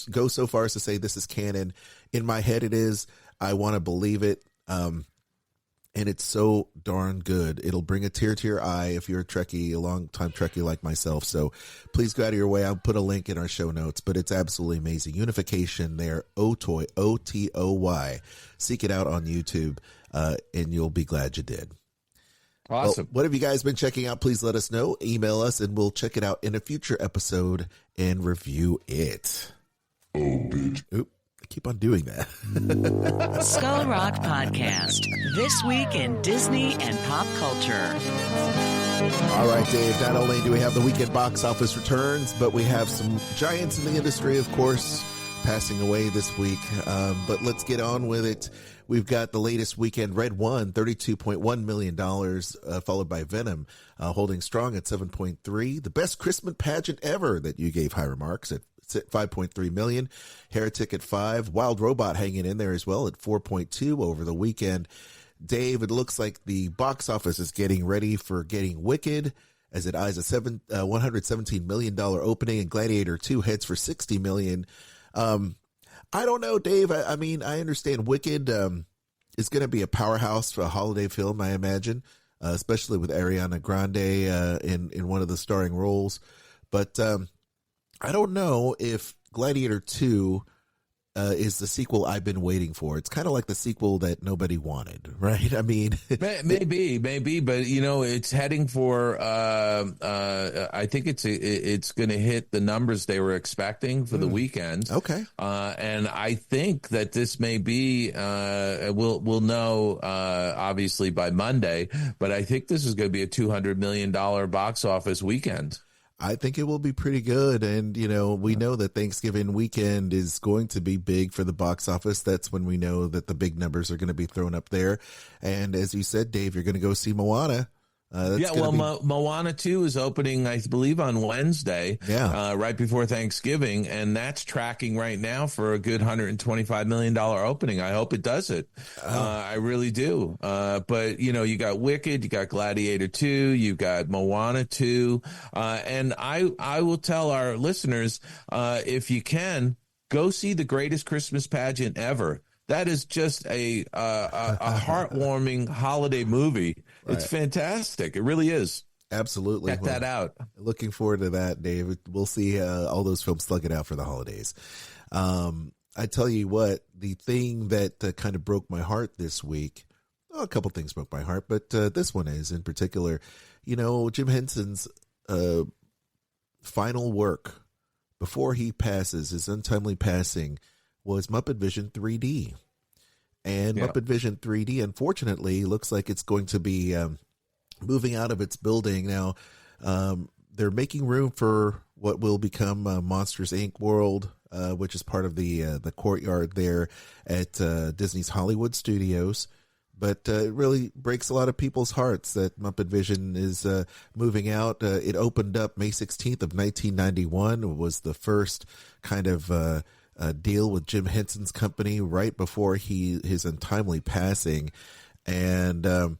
S1: go so far as to say this is canon. In my head, it is. I want to believe it. And it's so darn good. It'll bring a tear to your eye if you're a Trekkie, a long-time Trekkie like myself. So please go out of your way. I'll put a link in our show notes, but it's absolutely amazing. Unification there, Otoy, O-T-O-Y. Seek it out on YouTube, and you'll be glad you did.
S5: Awesome.
S1: Well, what have you guys been checking out? Please let us know. Email us, and we'll check it out in a future episode and review it.
S7: Oh, bitch.
S1: Oop. Keep on doing that.
S7: Skull Rock Podcast. This week in Disney and pop culture.
S1: All right, Dave, not only do we have the weekend box office returns, but we have some giants in the industry, of course, passing away this week. But let's get on with it. We've got the latest weekend. Red won $32.1 million, followed by Venom, holding strong at 7.3. The best Christmas pageant ever that you gave high remarks at 5.3 million. Heretic at 5. Wild Robot hanging in there as well at 4.2 over the weekend. Dave, it looks like the box office is getting ready for getting Wicked as it eyes a $117 million opening, and Gladiator 2 heads for $60 million. I don't know, Dave. I mean, I understand Wicked is going to be a powerhouse for a holiday film, I imagine, especially with Ariana Grande in one of the starring roles. But I don't know if Gladiator 2 is the sequel I've been waiting for. It's kind of like the sequel that nobody wanted, right? I mean,
S5: maybe, but you know, it's heading for. I think it's going to hit the numbers they were expecting for the weekend.
S1: Okay,
S5: and I think that this may be. We'll know obviously by Monday, but I think this is going to be a $200 million box office weekend.
S1: I think it will be pretty good. And, you know, we know that Thanksgiving weekend is going to be big for the box office. That's when we know that the big numbers are going to be thrown up there. And as you said, Dave, you're going to go see Moana.
S5: Moana 2 is opening, I believe, on Wednesday, right before Thanksgiving, and that's tracking right now for a good $125 million opening. I hope it does it. I really do. But, you know, you got Wicked, you got Gladiator 2, you got Moana 2, and I will tell our listeners, if you can, go see the greatest Christmas pageant ever. That is just a heartwarming holiday movie. Right. It's fantastic. It really is.
S1: Absolutely.
S5: Check that out.
S1: Looking forward to that, Dave. We'll see all those films slug it out for the holidays. I tell you what, the thing that kind of broke my heart this week, a couple things broke my heart, but this one is in particular, you know, Jim Henson's final work before he passes, his untimely passing, was Muppet Vision 3D. And Muppet Vision 3D, unfortunately, looks like it's going to be moving out of its building. Now, they're making room for what will become Monsters, Inc. World, which is part of the courtyard there at Disney's Hollywood Studios. But it really breaks a lot of people's hearts that Muppet Vision is moving out. It opened up May 16th of 1991. It was the first kind of deal with Jim Henson's company right before his untimely passing. And, you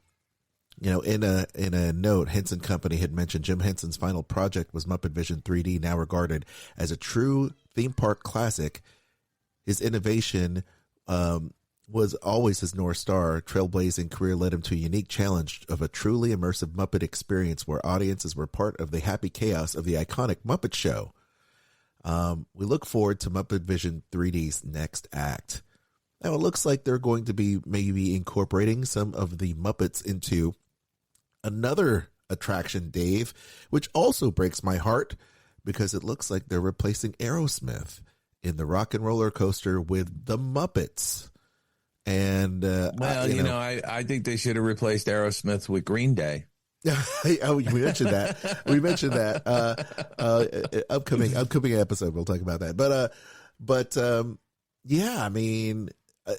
S1: know, in a note, Henson Company had mentioned Jim Henson's final project was Muppet Vision 3D, now regarded as a true theme park classic. His innovation was always his North Star. Trailblazing career led him to a unique challenge of a truly immersive Muppet experience where audiences were part of the happy chaos of the iconic Muppet Show. We look forward to Muppet Vision 3D's next act. Now, it looks like they're going to be maybe incorporating some of the Muppets into another attraction, Dave, which also breaks my heart because it looks like they're replacing Aerosmith in the Rock and Roller Coaster with the Muppets. And,
S5: I think they should have replaced Aerosmith with Green Day.
S1: Oh, we mentioned that. Upcoming episode, we'll talk about that. But yeah, I mean,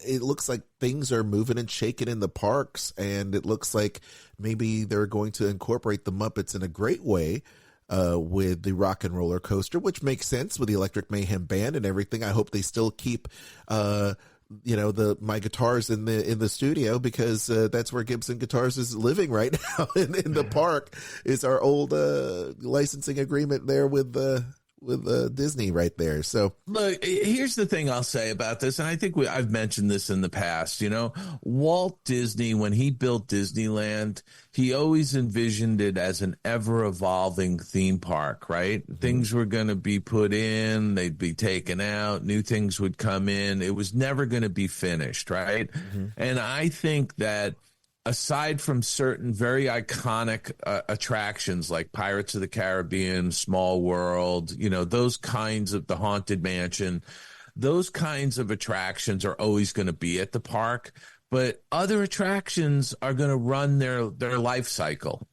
S1: it looks like things are moving and shaking in the parks, and it looks like maybe they're going to incorporate the Muppets in a great way with the Rock and Roller Coaster, which makes sense with the Electric Mayhem Band and everything. I hope they still keep my guitars in the studio, because that's where Gibson Guitars is living right now in the park. Is our old licensing agreement there with Disney right there. So
S5: look, here's the thing I'll say about this, and I think I've mentioned this in the past. You know, Walt Disney, when he built Disneyland, he always envisioned it as an ever-evolving theme park, right? Mm-hmm. Things were going to be put in, they'd be taken out, new things would come in. It was never going to be finished, right? Mm-hmm. And I think that aside from certain very iconic attractions like Pirates of the Caribbean, Small World, you know, those kinds of the Haunted Mansion, those kinds of attractions are always going to be at the park, but other attractions are going to run their life cycle.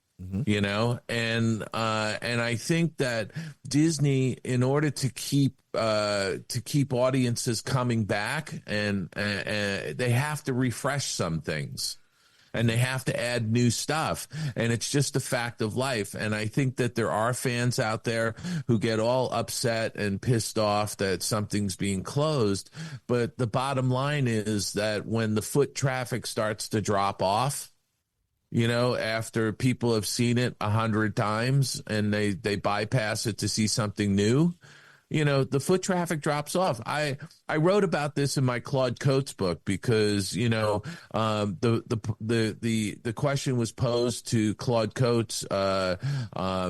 S5: You know, and I think that Disney, in order to keep audiences coming back, and they have to refresh some things, and they have to add new stuff, and it's just a fact of life. And I think that there are fans out there who get all upset and pissed off that something's being closed, but the bottom line is that when the foot traffic starts to drop off, you know, after people have seen it 100 times and they bypass it to see something new, you know, the foot traffic drops off. I wrote about this in my Claude Coates book because, you know, the question was posed to Claude Coates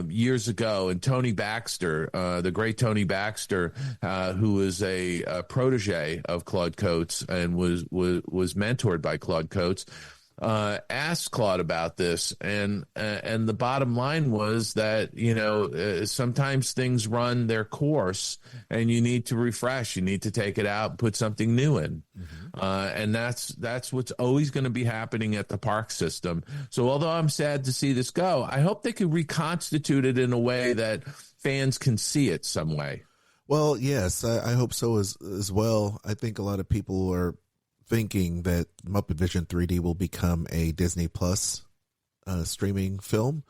S5: years ago, and Tony Baxter, the great Tony Baxter, who was a protege of Claude Coates and was mentored by Claude Coates, asked Claude about this, and the bottom line was that, you know, sometimes things run their course and you need to refresh, you need to take it out and put something new in. And that's what's always going to be happening at the park system. So although I'm sad to see this go, I hope they can reconstitute it in a way that fans can see it some way.
S1: Well, yes, I hope so as well. I think a lot of people are thinking that Muppet Vision 3D will become a Disney Plus streaming film,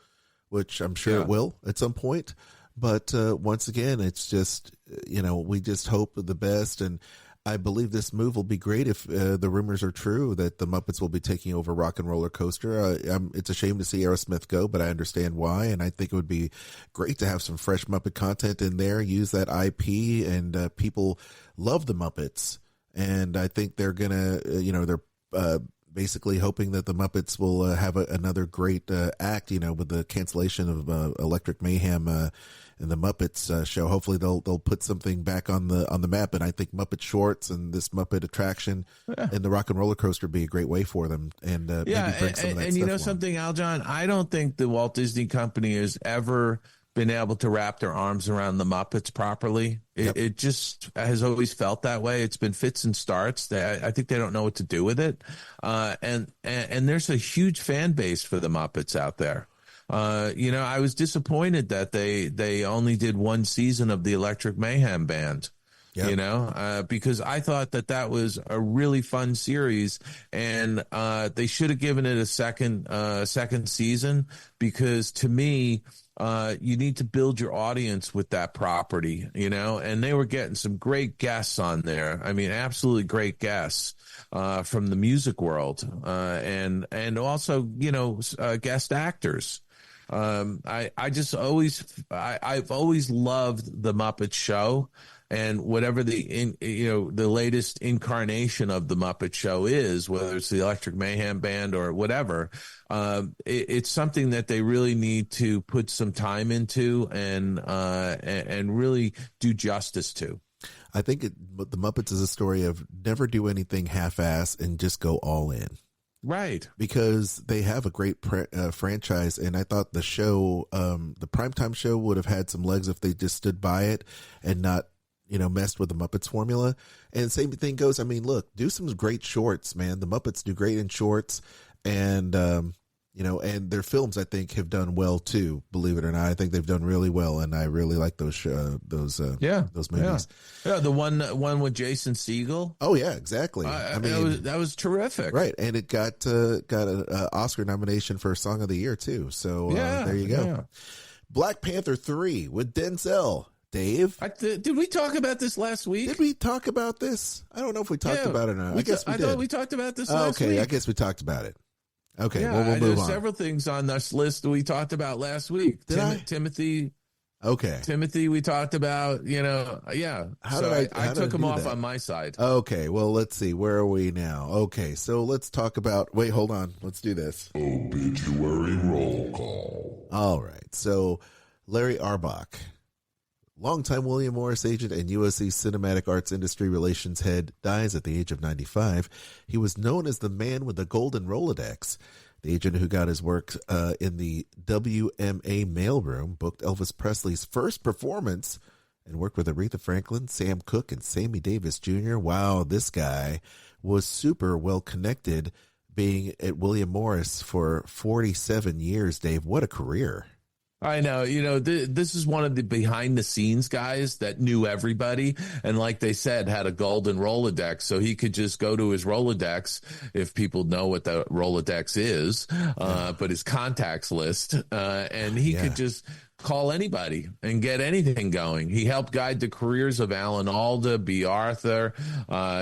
S1: which I'm sure it will at some point. But once again, it's just, you know, we just hope the best. And I believe this move will be great if the rumors are true that the Muppets will be taking over Rock and Roller Coaster. It's a shame to see Aerosmith go, but I understand why. And I think it would be great to have some fresh Muppet content in there, use that IP, and people love the Muppets. And I think they're going to, you know, they're basically hoping that the Muppets will have another great act, you know, with the cancellation of Electric Mayhem and the Muppets show. Hopefully they'll put something back on the map. And I think Muppet Shorts and this Muppet attraction and the Rock and Roller Coaster be a great way for them. And maybe bring some of that
S5: and
S1: stuff
S5: you know
S1: along.
S5: something, Aljon, I don't think the Walt Disney Company has ever been able to wrap their arms around the Muppets properly. It just has always felt that way. It's been fits and starts. I think they don't know what to do with it. And there's a huge fan base for the Muppets out there. You know, I was disappointed that they only did one season of the Electric Mayhem Band. Yep. You know, because I thought that was a really fun series, and they should have given it a second season, because to me, you need to build your audience with that property, you know, and they were getting some great guests on there. I mean, absolutely great guests from the music world, and also, you know, guest actors. I've always loved the Muppet Show. And whatever the latest incarnation of the Muppet Show is, whether it's the Electric Mayhem Band or whatever, it's something that they really need to put some time into and really do justice to.
S1: I think the Muppets is a story of never do anything half-ass and just go all in.
S5: Right.
S1: Because they have a great franchise, and I thought the show, the primetime show, would have had some legs if they just stood by it and not, you know, messed with the Muppets formula. And same thing goes, I mean, look, do some great shorts, man. The Muppets do great in shorts, and you know, and their films, I think, have done well too, believe it or not. I think they've done really well, and I really like those movies.
S5: Yeah, the one with Jason Segel.
S1: Oh yeah, exactly. I mean,
S5: that was terrific.
S1: Right, and it got an Oscar nomination for Song of the Year too. So there you go. Yeah. Black Panther 3 with Denzel. Dave,
S5: did we talk about this last week?
S1: Did we talk about this? I don't know if we talked about it or not. I guess we did.
S5: I thought we talked about this last week.
S1: Okay, I guess we talked about it. Okay,
S5: yeah,
S1: well, we'll move
S5: there's
S1: on.
S5: Several things on this list that we talked about last week. Timothy.
S1: Okay.
S5: Timothy, we talked about, you know, yeah. I took him off on my side.
S1: Okay, well, let's see. Where are we now? Okay, so let's talk about, wait, hold on. Let's do this.
S8: Obituary roll call.
S1: All right, so Larry Arbach, longtime William Morris agent and USC Cinematic Arts Industry Relations head, dies at the age of 95. He was known as the man with the golden Rolodex. The agent who got his work in the WMA mailroom booked Elvis Presley's first performance and worked with Aretha Franklin, Sam Cooke, and Sammy Davis Jr. Wow, this guy was super well connected, being at William Morris for 47 years, Dave. What a career.
S5: I know, this is one of the behind the scenes guys that knew everybody. And like they said, had a golden Rolodex. So he could just go to his Rolodex, if people know what the Rolodex is, but his contacts list, and he could just call anybody and get anything going. He helped guide the careers of Alan Alda, B. Arthur.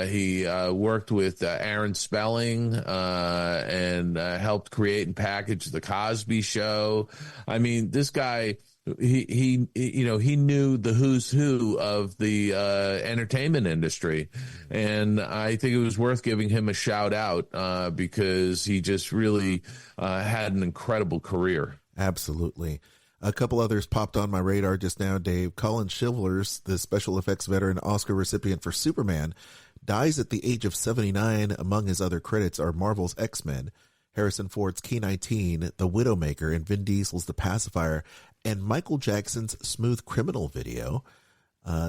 S5: He worked with Aaron Spelling and helped create and package The Cosby Show. I mean, this guy, he knew the who's who of the entertainment industry. And I think it was worth giving him a shout out because he just really had an incredible career.
S1: Absolutely. A couple others popped on my radar just now, Dave. Colin Chilvers, the special effects veteran, Oscar recipient for Superman, dies at the age of 79. Among his other credits are Marvel's X-Men, Harrison Ford's Key-19, The Widowmaker, and Vin Diesel's The Pacifier, and Michael Jackson's Smooth Criminal video.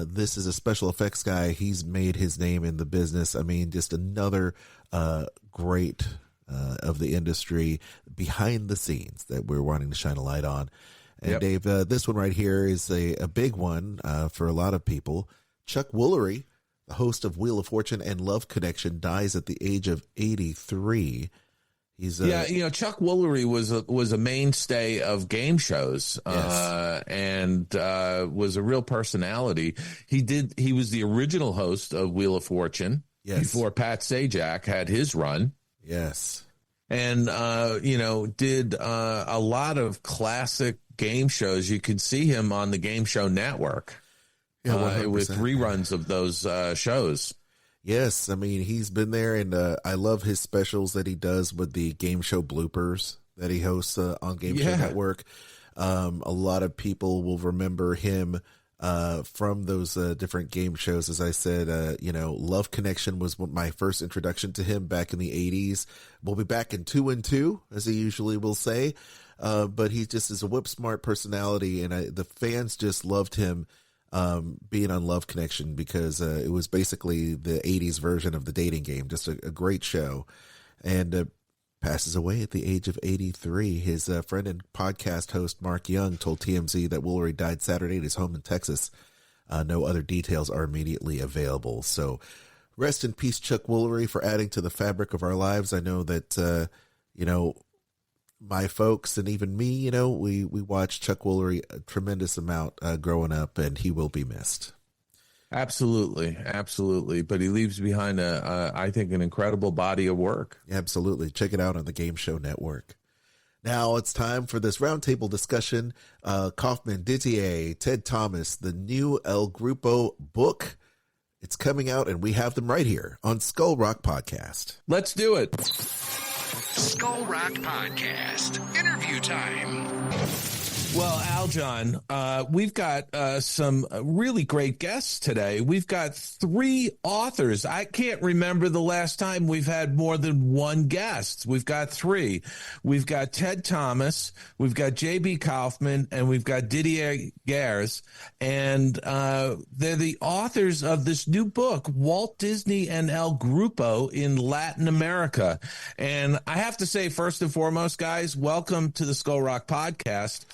S1: This is a special effects guy. He's made his name in the business. I mean, just another great of the industry behind the scenes that we're wanting to shine a light on. And Dave, this one right here is a big one for a lot of people. Chuck Woolery, the host of Wheel of Fortune and Love Connection, dies at the age of 83. He's
S5: Chuck Woolery was a mainstay of game shows and was a real personality. He was the original host of Wheel of Fortune before Pat Sajak had his run.
S1: Yes.
S5: And, did a lot of classic game shows. You could see him on the Game Show Network with reruns of those shows.
S1: Yes, I mean, he's been there, and I love his specials that he does with the game show bloopers that he hosts on Game Show Network. A lot of people will remember him from those different game shows. As I said, Love Connection was my first introduction to him back in the 80s. We'll be back in 2 and 2, as he usually will say. But he just is a whip smart personality, and the fans just loved him being on Love Connection because it was basically the 80s version of the dating game. Just a great show. And passes away at the age of 83. His friend and podcast host Mark Young told TMZ that Woolery died Saturday at his home in Texas. No other details are immediately available. So rest in peace, Chuck Woolery, for adding to the fabric of our lives. I know that, my folks and even me, we watched Chuck Woolery a tremendous amount growing up, and he will be missed.
S5: Absolutely. But he leaves behind I think, an incredible body of work.
S1: Absolutely. Check it out on the Game Show Network. Now it's time for this roundtable discussion. Kaufman, Didier, Ted Thomas, the new El Grupo book. It's coming out, and we have them right here on Skull Rock Podcast.
S5: Let's do it.
S6: Skull Rock Podcast. Interview time.
S5: Well, Aljon, we've got some really great guests today. We've got 3 authors. I can't remember the last time we've had more than one guest. We've got 3. We've got Ted Thomas, we've got J.B. Kaufman, and we've got Didier Ghez. And they're the authors of this new book, Walt Disney and El Grupo in Latin America. And I have to say, first and foremost, guys, welcome to the Skull Rock Podcast.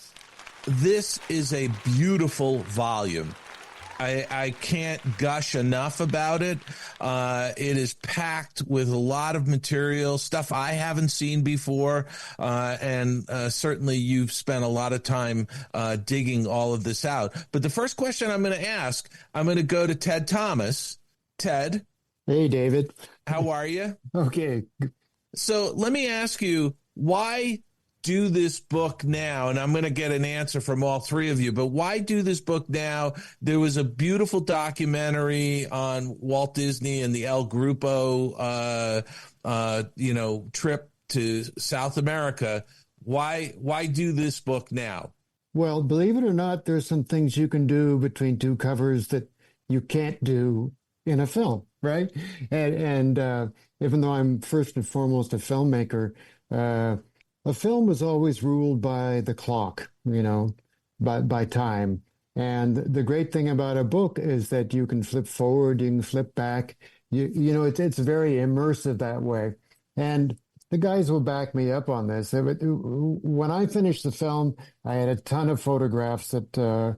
S5: This is a beautiful volume. I can't gush enough about it. It is packed with a lot of material, stuff I haven't seen before, and certainly you've spent a lot of time digging all of this out. But the first question I'm going to ask, I'm going to go to Ted Thomas. Ted.
S9: Hey, David.
S5: How are you?
S9: Okay.
S5: So let me ask you, why do this book now? And I'm going to get an answer from all 3 of you, but why do this book now? There was a beautiful documentary on Walt Disney and the El Grupo, trip to South America. Why do this book now?
S9: Well, believe it or not, there's some things you can do between 2 covers that you can't do in a film, right? And even though I'm first and foremost a filmmaker, a film is always ruled by the clock, by time. And the great thing about a book is that you can flip forward, you can flip back. It's very immersive that way. And the guys will back me up on this. When I finished the film, I had a ton of photographs that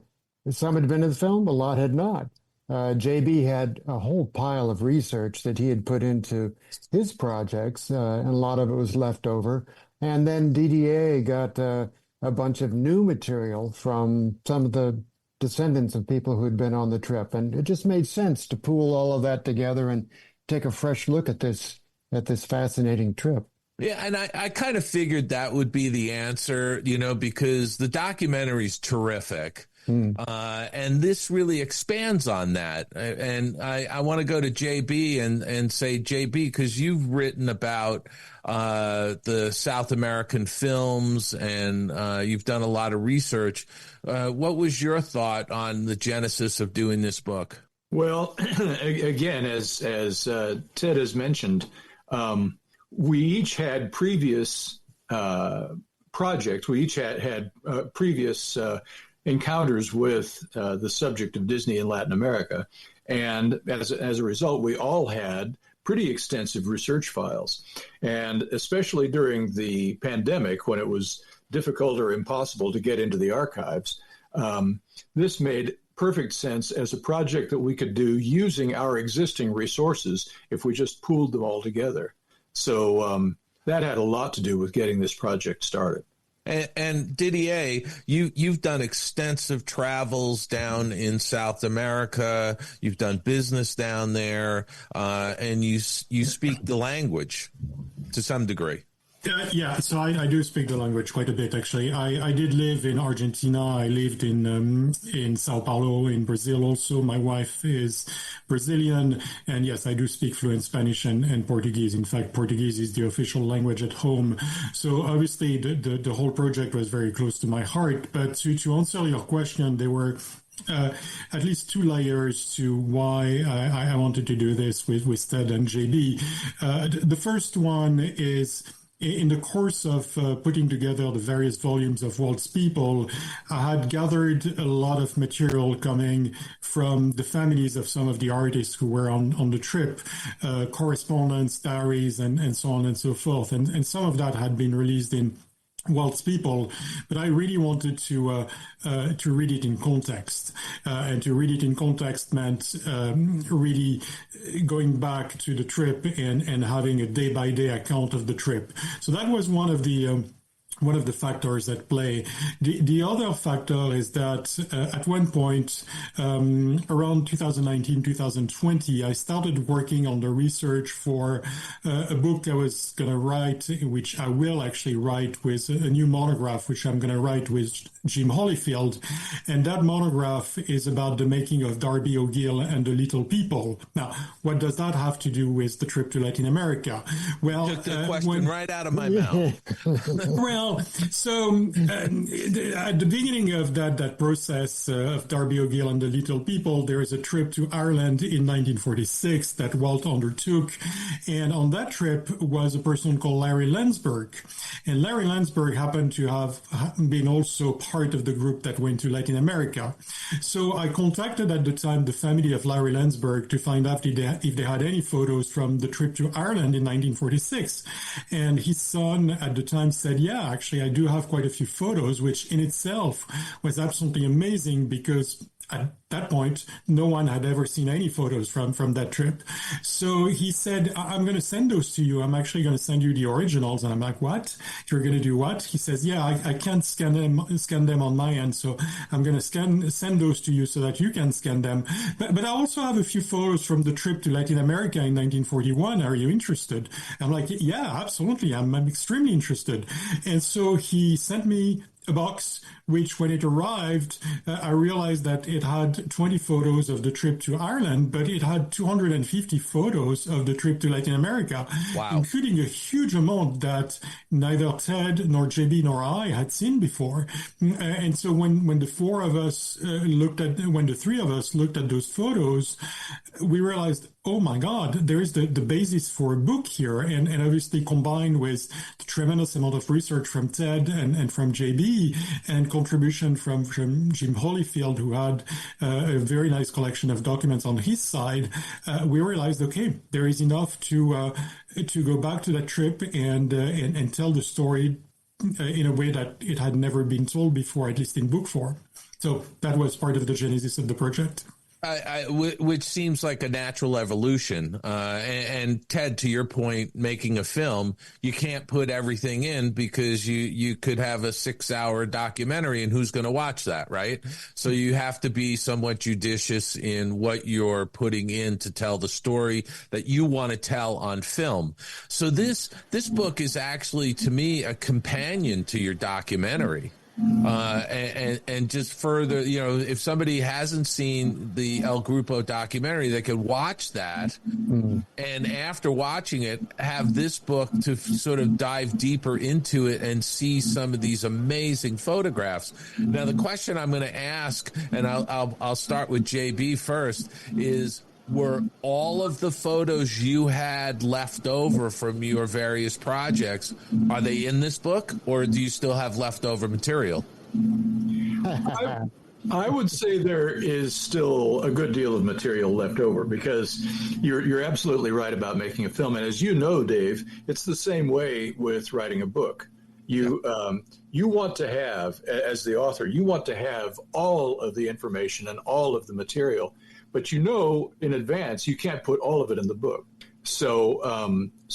S9: some had been in the film, a lot had not. JB had a whole pile of research that he had put into his projects, and a lot of it was left over. And then Didier got a bunch of new material from some of the descendants of people who had been on the trip. And it just made sense to pool all of that together and take a fresh look at this fascinating trip.
S5: Yeah, and I kind of figured that would be the answer, because the documentary's terrific. And this really expands on that. And I want to go to JB and say, JB, because you've written about the South American films and you've done a lot of research. What was your thought on the genesis of doing this book?
S10: Well, again, as Ted has mentioned, we each had previous projects. We each had previous encounters with the subject of Disney in Latin America. And as a result, we all had pretty extensive research files. And especially during the pandemic, when it was difficult or impossible to get into the archives, this made perfect sense as a project that we could do using our existing resources if we just pooled them all together. So that had a lot to do with getting this project started.
S5: And Didier, you've done extensive travels down in South America. You've done business down there, and you speak the language to some degree.
S11: Yeah, so I do speak the language quite a bit, actually. I did live in Argentina. I lived in Sao Paulo in Brazil also. My wife is Brazilian. And yes, I do speak fluent Spanish and Portuguese. In fact, Portuguese is the official language at home. So obviously the whole project was very close to my heart. But to answer your question, there were at least two layers to why I wanted to do this with Ted and JB. The first one is, in the course of putting together the various volumes of Walt's People, I had gathered a lot of material coming from the families of some of the artists who were on the trip, correspondence, diaries, and so on and so forth. And some of that had been released in Walt's People, but I really wanted to read it in context, and to read it in context meant really going back to the trip and having a day-by-day account of the trip. So that was one of the factors at play. The other factor is that at one point, around 2019, 2020, I started working on the research for a book I was going to write, which I will actually write with a new monograph, which I'm going to write with Jim Holyfield. And that monograph is about the making of Darby O'Gill and the Little People. Now, what does that have to do with the trip to Latin America? Well,
S5: took the question right out of my mouth.
S11: Well, so at the beginning of that process of Darby O'Gill and the Little People, there is a trip to Ireland in 1946 that Walt undertook. And on that trip was a person called Larry Landsberg. And Larry Landsberg happened to have been also part of the group that went to Latin America. So I contacted at the time the family of Larry Landsberg to find out if they had any photos from the trip to Ireland in 1946. And his son at the time said, yeah, actually, I do have quite a few photos, which in itself was absolutely amazing because at that point, no one had ever seen any photos from that trip. So he said, I'm going to send those to you. I'm actually going to send you the originals. And I'm like, what? You're going to do what? He says, yeah, I can't scan them on my end. So I'm going to send those to you so that you can scan them. But I also have a few photos from the trip to Latin America in 1941. Are you interested? I'm like, yeah, absolutely. I'm extremely interested. And so he sent me a box, which when it arrived, I realized that it had 20 photos of the trip to Ireland, but it had 250 photos of the trip to Latin America, wow, including a huge amount that neither Ted nor JB nor I had seen before. And so when the three of us looked at those photos, we realized, oh my God, there is the basis for a book here. And obviously combined with the tremendous amount of research from Ted and from JB, JB and contribution from Jim Holyfield, who had a very nice collection of documents on his side, we realized, okay, there is enough to go back to that trip and tell the story in a way that it had never been told before, at least in book form. So that was part of the genesis of the project.
S5: Which seems like a natural evolution. And Ted, to your point, making a film, you can't put everything in because you could have a 6-hour documentary, and who's going to watch that, right? So you have to be somewhat judicious in what you're putting in to tell the story that you want to tell on film. So this book is actually, to me, a companion to your documentary. And just further, if somebody hasn't seen the El Grupo documentary, they could watch that, and after watching it, have this book to sort of dive deeper into it and see some of these amazing photographs. Now, the question I'm going to ask, and I'll start with JB first, is, were all of the photos you had left over from your various projects, are they in this book, or do you still have leftover material?
S10: I would say there is still a good deal of material left over, because you're absolutely right about making a film. And as you know, Dave, it's the same way with writing a book. You want to have, as the author, you want to have all of the information and all of the material. But in advance, you can't put all of it in the book. So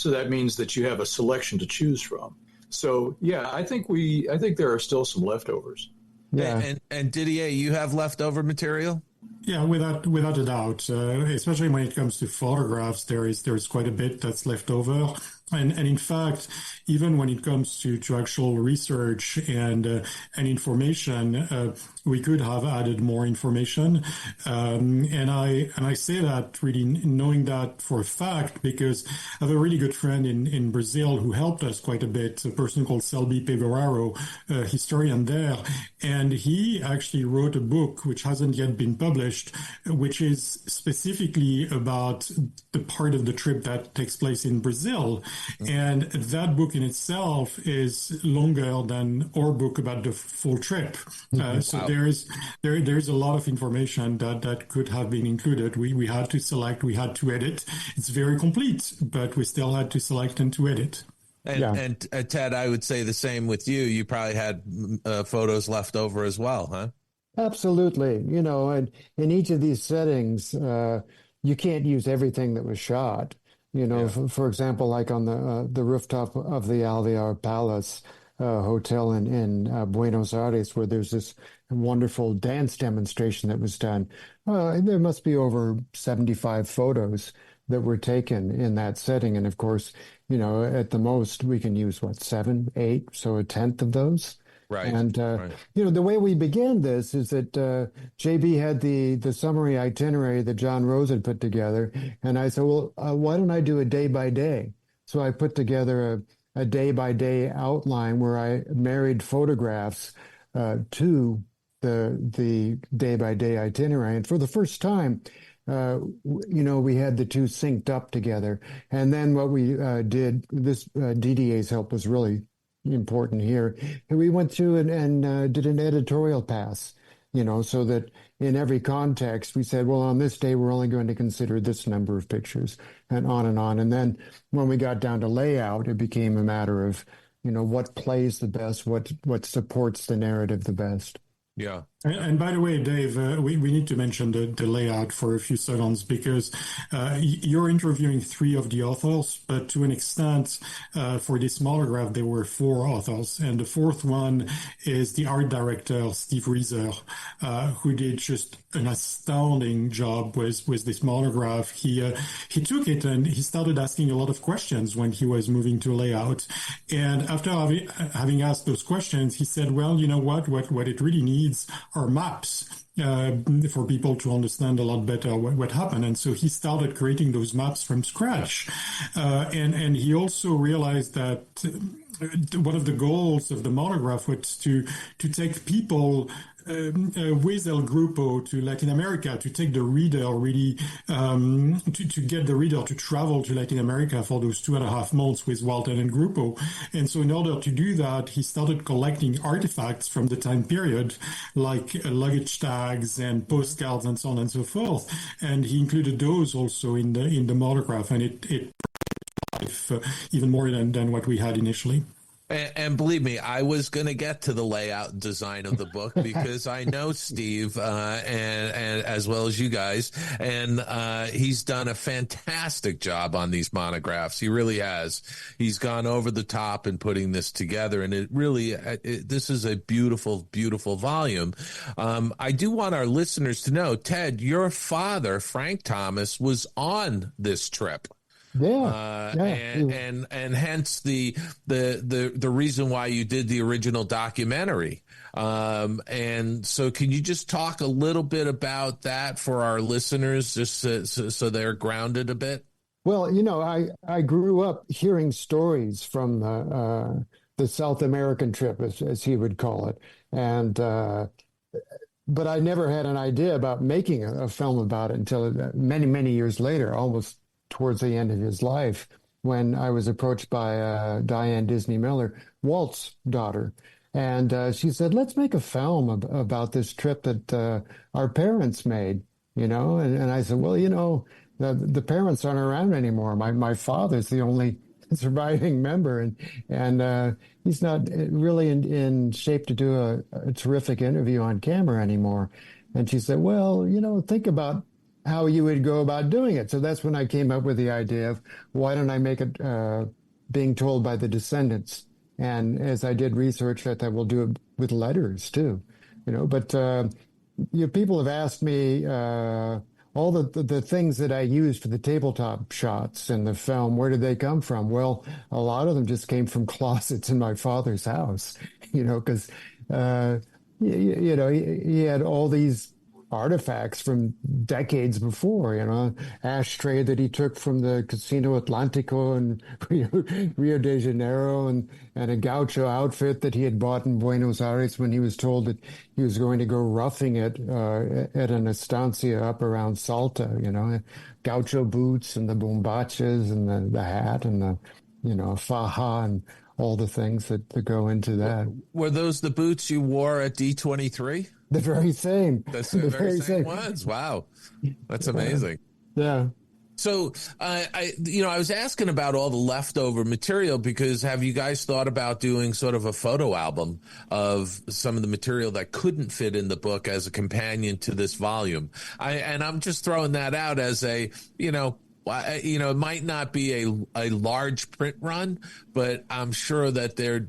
S10: that means that you have a selection to choose from. So, yeah, I think there are still some leftovers.
S5: Yeah. And Didier, you have leftover material?
S11: Yeah, without a doubt. Especially when it comes to photographs, there is quite a bit that's left over. And in fact, even when it comes to actual research and information, we could have added more information. And I say that really knowing that for a fact, because I have a really good friend in Brazil who helped us quite a bit, a person called Selby Pegoraro, a historian there. And he actually wrote a book which hasn't yet been published, which is specifically about the part of the trip that takes place in Brazil. And that book in itself is longer than our book about the full trip. So wow. There's a lot of information that could have been included. We had to select, we had to edit. It's very complete, but we still had to select and to edit.
S5: And Ted, I would say the same with you. You probably had photos left over as well, huh?
S9: Absolutely. And in each of these settings, you can't use everything that was shot. For example, like on the rooftop of the Alvear Palace hotel in Buenos Aires, where there's this wonderful dance demonstration that was done. There must be over 75 photos that were taken in that setting. And of course, at the most, we can use, 7, 8, so a tenth of those.
S5: Right.
S9: And, the way we began this is that JB had the summary itinerary that John Rose had put together. And I said, well, why don't I do a day by day? So I put together a day by day outline where I married photographs to the day by day itinerary. And for the first time, we had the two synced up together. And then what we did, this Didier's help was really important here. And we went through and did an editorial pass, so that in every context we said, well, on this day, we're only going to consider this number of pictures, and on and on. And then when we got down to layout, it became a matter of, what plays the best, what supports the narrative the best.
S5: Yeah.
S11: And by the way, Dave, we need to mention the layout for a few seconds, because you're interviewing 3 of the authors, but to an extent, for this monograph, there were 4 authors. And the 4th one is the art director, Steve Reeser, who did just an astounding job with this monograph. He took it and he started asking a lot of questions when he was moving to layout. And after having asked those questions, he said, well, you know what it really needs are maps for people to understand a lot better what happened. And so he started creating those maps from scratch. And he also realized that one of the goals of the monograph was to take people with El Grupo to Latin America, to take the reader really, to get the reader to travel to Latin America for those 2.5 months with Walt and El Grupo. And so in order to do that, he started collecting artifacts from the time period, like luggage tags and postcards and so on and so forth. And he included those also in the monograph, and it even more than what we had initially.
S5: And believe me, I was going to get to the layout and design of the book because I know Steve and as well as you guys, and he's done a fantastic job on these monographs. He really has. He's gone over the top in putting this together, and this is a beautiful, beautiful volume. I do want our listeners to know, Ted, your father, Frank Thomas, was on this trip. And hence the reason why you did the original documentary. And so can you just talk a little bit about that for our listeners, just so they're grounded a bit?
S9: Well, I grew up hearing stories from the South American trip, as he would call it. And, but I never had an idea about making a film about it until many, many years later, almost towards the end of his life, when I was approached by Diane Disney Miller, Walt's daughter. And she said, let's make a film about this trip that our parents made, And I said, well, the parents aren't around anymore. My father's the only surviving member, and he's not really in shape to do a terrific interview on camera anymore. And she said, well, think about how you would go about doing it. So that's when I came up with the idea of why don't I make it being told by the descendants. And as I did research, I thought we'll do it with letters too, But people have asked me all the things that I used for the tabletop shots in the film. Where did they come from? Well, a lot of them just came from closets in my father's house, because he had all these artifacts from decades before, ashtray that he took from the Casino Atlantico in Rio de Janeiro, and a gaucho outfit that he had bought in Buenos Aires when he was told that he was going to go roughing it at an estancia up around Salta, gaucho boots and the bombachas and the hat and the, faja and all the things that go into that.
S5: Were those the boots you wore at D23?
S9: The very same.
S5: That's the very same ones. Wow. That's amazing.
S9: Yeah.
S5: So, I was asking about all the leftover material because have you guys thought about doing sort of a photo album of some of the material that couldn't fit in the book as a companion to this volume? I'm just throwing that out as a, it might not be a large print run, but I'm sure that there,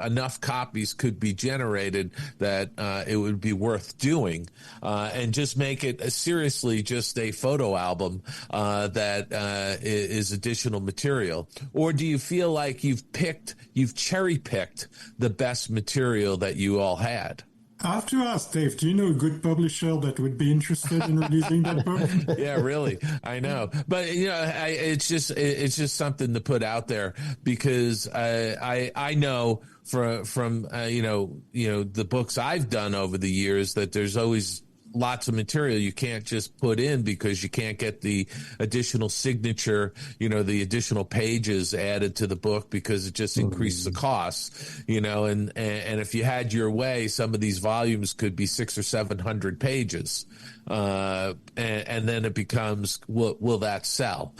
S5: enough copies could be generated that it would be worth doing, and just make it seriously just a photo album that is additional material. Or do you feel like you've cherry picked the best material that you all had?
S11: I have to ask, Dave, do you know a good publisher that would be interested in releasing that book?
S5: Yeah, really. I know. But, it's just something to put out there because I know from the books I've done over the years that there's always lots of material you can't just put in because you can't get the additional signature, the additional pages added to the book because it just increases the cost, and if you had your way, some of these volumes could be 600 or 700 pages. And then it becomes, will that sell?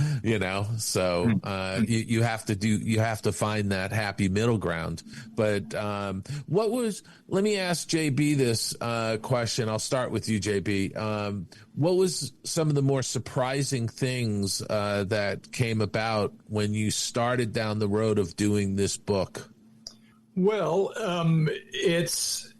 S5: So, you have to find that happy middle ground. But, let me ask JB this, question. I'll start with you, JB. What was some of the more surprising things, that came about when you started down the road of doing this book?
S10: Well, it's,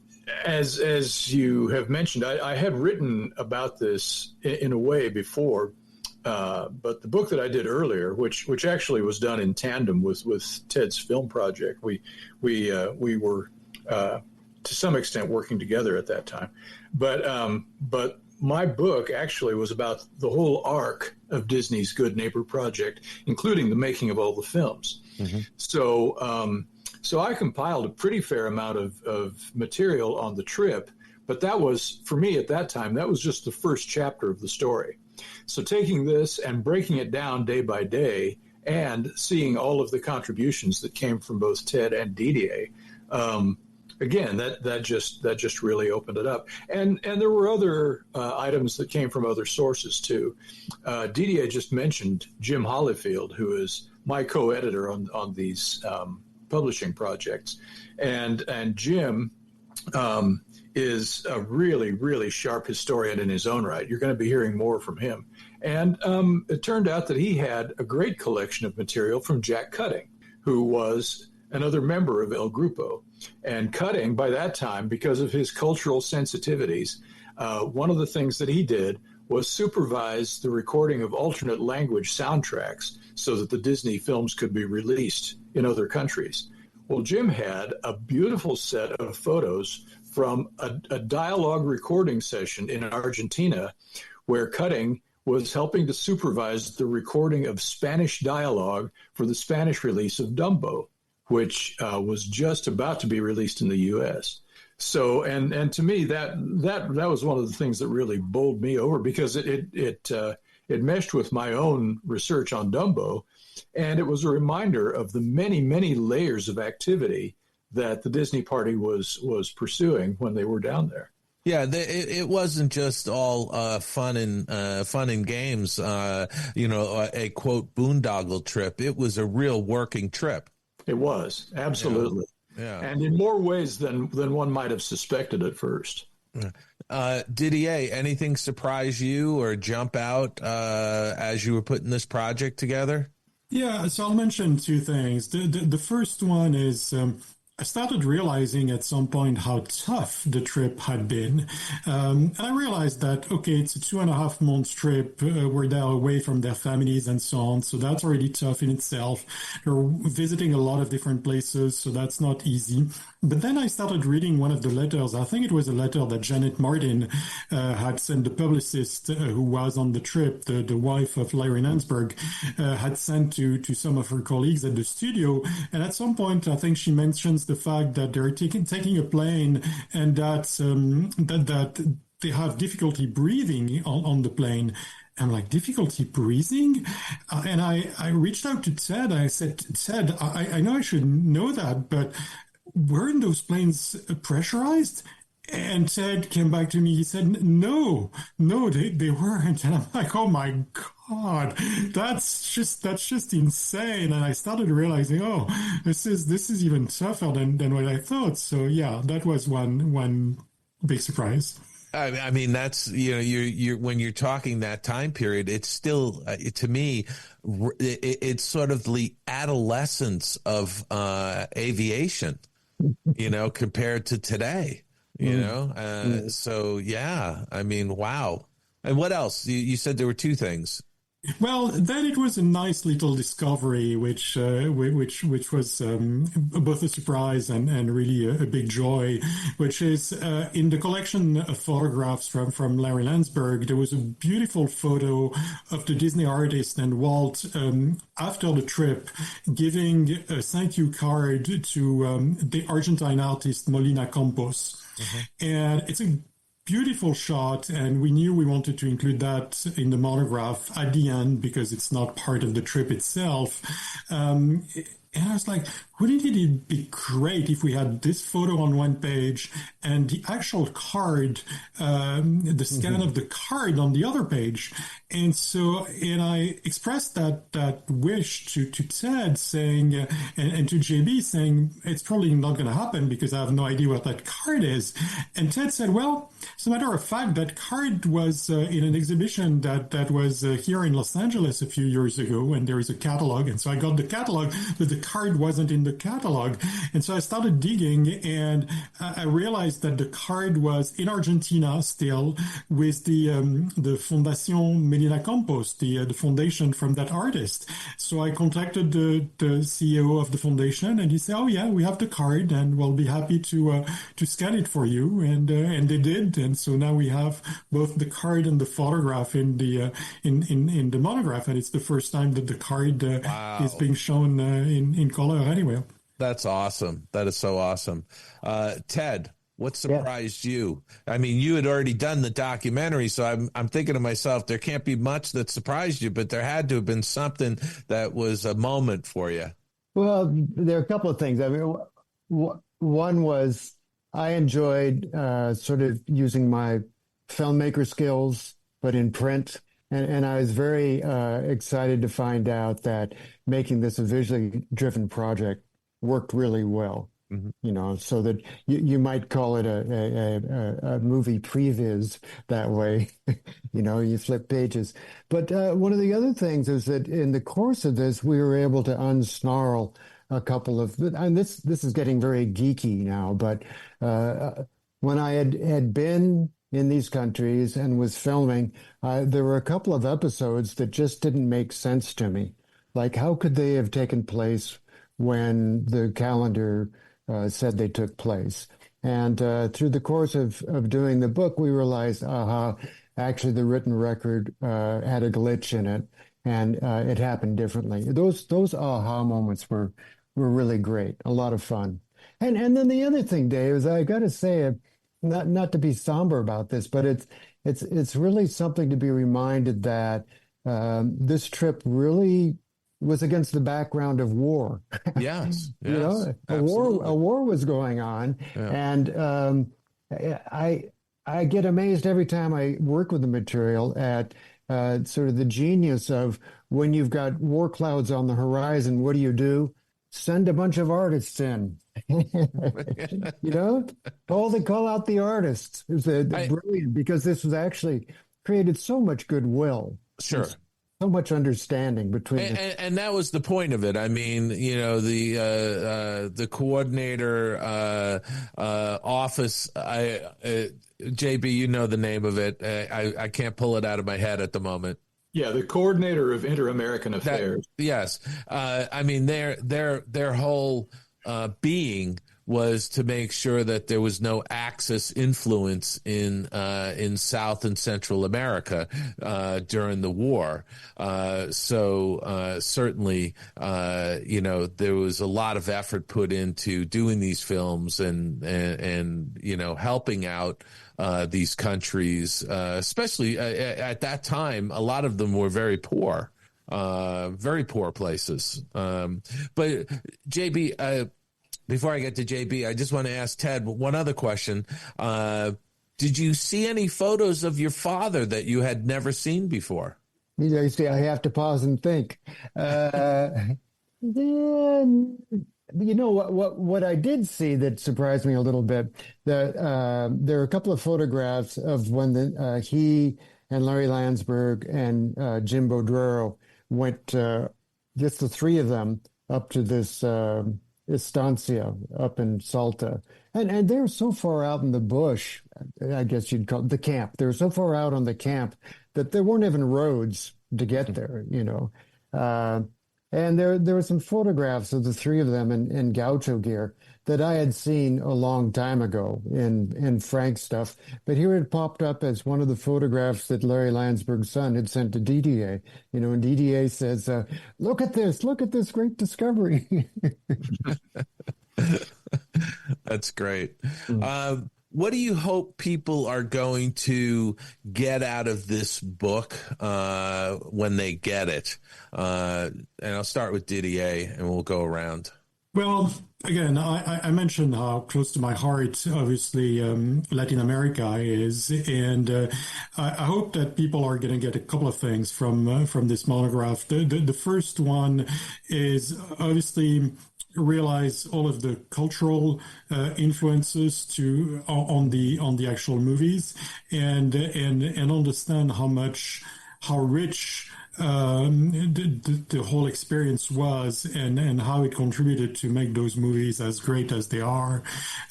S10: as you have mentioned, I had written about this in a way before, but the book that I did earlier, which actually was done in tandem with Ted's film project, we were to some extent working together at that time. But my book actually was about the whole arc of Disney's Good Neighbor project, including the making of all the films. Mm-hmm. So I compiled a pretty fair amount of material on the trip, but that was, for me at that time, that was just the first chapter of the story. So taking this and breaking it down day by day and seeing all of the contributions that came from both Ted and Didier, again, that just really opened it up. And there were other items that came from other sources too. Didier just mentioned Jim Hollifield, who is my co-editor on these publishing projects, and Jim is a really, really sharp historian in his own right. You're going to be hearing more from him. And it turned out that he had a great collection of material from Jack Cutting, who was another member of El Grupo. And Cutting, by that time, because of his cultural sensitivities, one of the things that he did was supervise the recording of alternate language soundtracks so that the Disney films could be released in other countries. Well, Jim had a beautiful set of photos from a dialogue recording session in Argentina where Cutting was helping to supervise the recording of Spanish dialogue for the Spanish release of Dumbo, which was just about to be released in the U.S. So, and to me, that was one of the things that really bowled me over, because it meshed with my own research on Dumbo, and it was a reminder of the many, many layers of activity that the Disney party was pursuing when they were down there.
S5: Yeah, it wasn't just all fun and games. A quote boondoggle trip. It was a real working trip.
S10: It was, absolutely. Yeah. And in more ways than one might have suspected at first.
S5: Didier, anything surprise you or jump out as you were putting this project together?
S11: Yeah, so I'll mention two things. The first one is I started realizing at some point how tough the trip had been. And I realized that, okay, it's a 2.5 month trip where they're away from their families and so on. So that's already tough in itself. They're visiting a lot of different places, so that's not easy. But then I started reading one of the letters. I think it was a letter that Janet Martin had sent, the publicist who was on the trip, the wife of Larry Landsberg, had sent to some of her colleagues at the studio. And at some point, I think she mentions the fact that they're taking a plane and that they have difficulty breathing on the plane. I'm like, difficulty breathing? And I reached out to Ted. I said, Ted, I know I should know that, but weren't those planes pressurized? And Ted came back to me. He said, no, they weren't. And I'm like, oh my God, that's just insane. And I started realizing, oh, this is even tougher than what I thought. So yeah, that was one big surprise.
S5: I mean, that's, you're when you're talking that time period, it's still, to me, it's sort of the adolescence of aviation, compared to today, So, yeah, I mean, wow. And what else? You said there were two things.
S11: Well, then it was a nice little discovery, which was both a surprise and really a big joy, which is in the collection of photographs from Larry Landsberg, there was a beautiful photo of the Disney artist and Walt after the trip giving a thank you card to the Argentine artist Molina Campos. Mm-hmm. And it's a beautiful shot, and we knew we wanted to include that in the monograph at the end because it's not part of the trip itself. And I was like, wouldn't it be great if we had this photo on one page and the actual card, the scan of the card on the other page? And I expressed that wish to Ted, saying, and to JB, saying, it's probably not going to happen because I have no idea what that card is. And Ted said, well, as a matter of fact, that card was in an exhibition that was here in Los Angeles a few years ago, and there is a catalog. And so I got the catalog, but the card wasn't in the catalog. And so I started digging, and I realized that the card was in Argentina still, with the Fundación Medina Campos, the foundation from that artist. So I contacted the CEO of the foundation, and he said, "Oh yeah, we have the card, and we'll be happy to scan it for you." And they did, and so now we have both the card and the photograph in the in the monograph, and it's the first time that the card is being shown in color anywhere.
S5: That's awesome. That is so awesome. Ted, what surprised you? I mean, you had already done the documentary, so I'm thinking to myself, there can't be much that surprised you, but there had to have been something that was a moment for you.
S9: Well, there are a couple of things. I mean, one was I enjoyed sort of using my filmmaker skills, but in print. And I was very excited to find out that making this a visually driven project worked really well. Mm-hmm. So that you might call it a movie previs that way. You flip pages. But one of the other things is that in the course of this, we were able to unsnarl a couple of, and this is getting very geeky now, but when I had been in these countries and was filming, there were a couple of episodes that just didn't make sense to me. Like, how could they have taken place when the calendar said they took place? And through the course of doing the book, we realized, actually the written record had a glitch in it, and it happened differently. Those aha moments were really great, a lot of fun. And then the other thing, Dave, is I got to say, not to be somber about this, but it's really something to be reminded that this trip really was against the background of war.
S5: Yes,
S9: a war was going on, and I get amazed every time I work with the material at sort of the genius of when you've got war clouds on the horizon. What do? Send a bunch of artists in. Call out the artists. It was brilliant, because this was actually created so much goodwill.
S5: Sure.
S9: So much understanding between
S5: and that was the point of it. I mean, the coordinator office, JB, you know the name of it. I can't pull it out of my head at the moment.
S10: Yeah, the coordinator of Inter-American Affairs.
S5: Yes. I mean, their whole being was to make sure that there was no Axis influence in South and Central America during the war. So certainly, there was a lot of effort put into doing these films and helping out these countries, especially at that time. A lot of them were very poor places. But JB, before I get to JB, I just want to ask Ted one other question. Did you see any photos of your father that you had never seen before?
S9: You see, I have to pause and think. What I did see that surprised me a little bit, that there are a couple of photographs of when he and Larry Landsberg and Jim Bodrero went, just the three of them, up to this estancia up in Salta. And they were so far out in the bush, I guess you'd call it the camp. They were so far out on the camp that there weren't even roads to get there, and there were some photographs of the three of them in gaucho gear that I had seen a long time ago in Frank stuff. But here it popped up as one of the photographs that Larry Landsberg's son had sent to Didier. And Didier says, look at this great discovery.
S5: That's great. What do you hope people are going to get out of this book when they get it? And I'll start with Didier, and we'll go around.
S11: Well, again, I mentioned how close to my heart, obviously, Latin America is, and I hope that people are going to get a couple of things from this monograph. The first one is obviously realize all of the cultural influences on the actual movies, and understand how rich the whole experience was and how it contributed to make those movies as great as they are.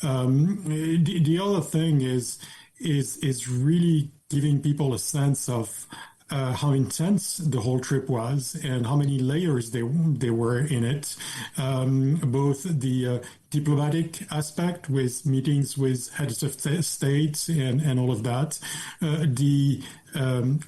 S11: The other thing is really giving people a sense of how intense the whole trip was and how many layers they were in it. Both the diplomatic aspect with meetings with heads of states and all of that, the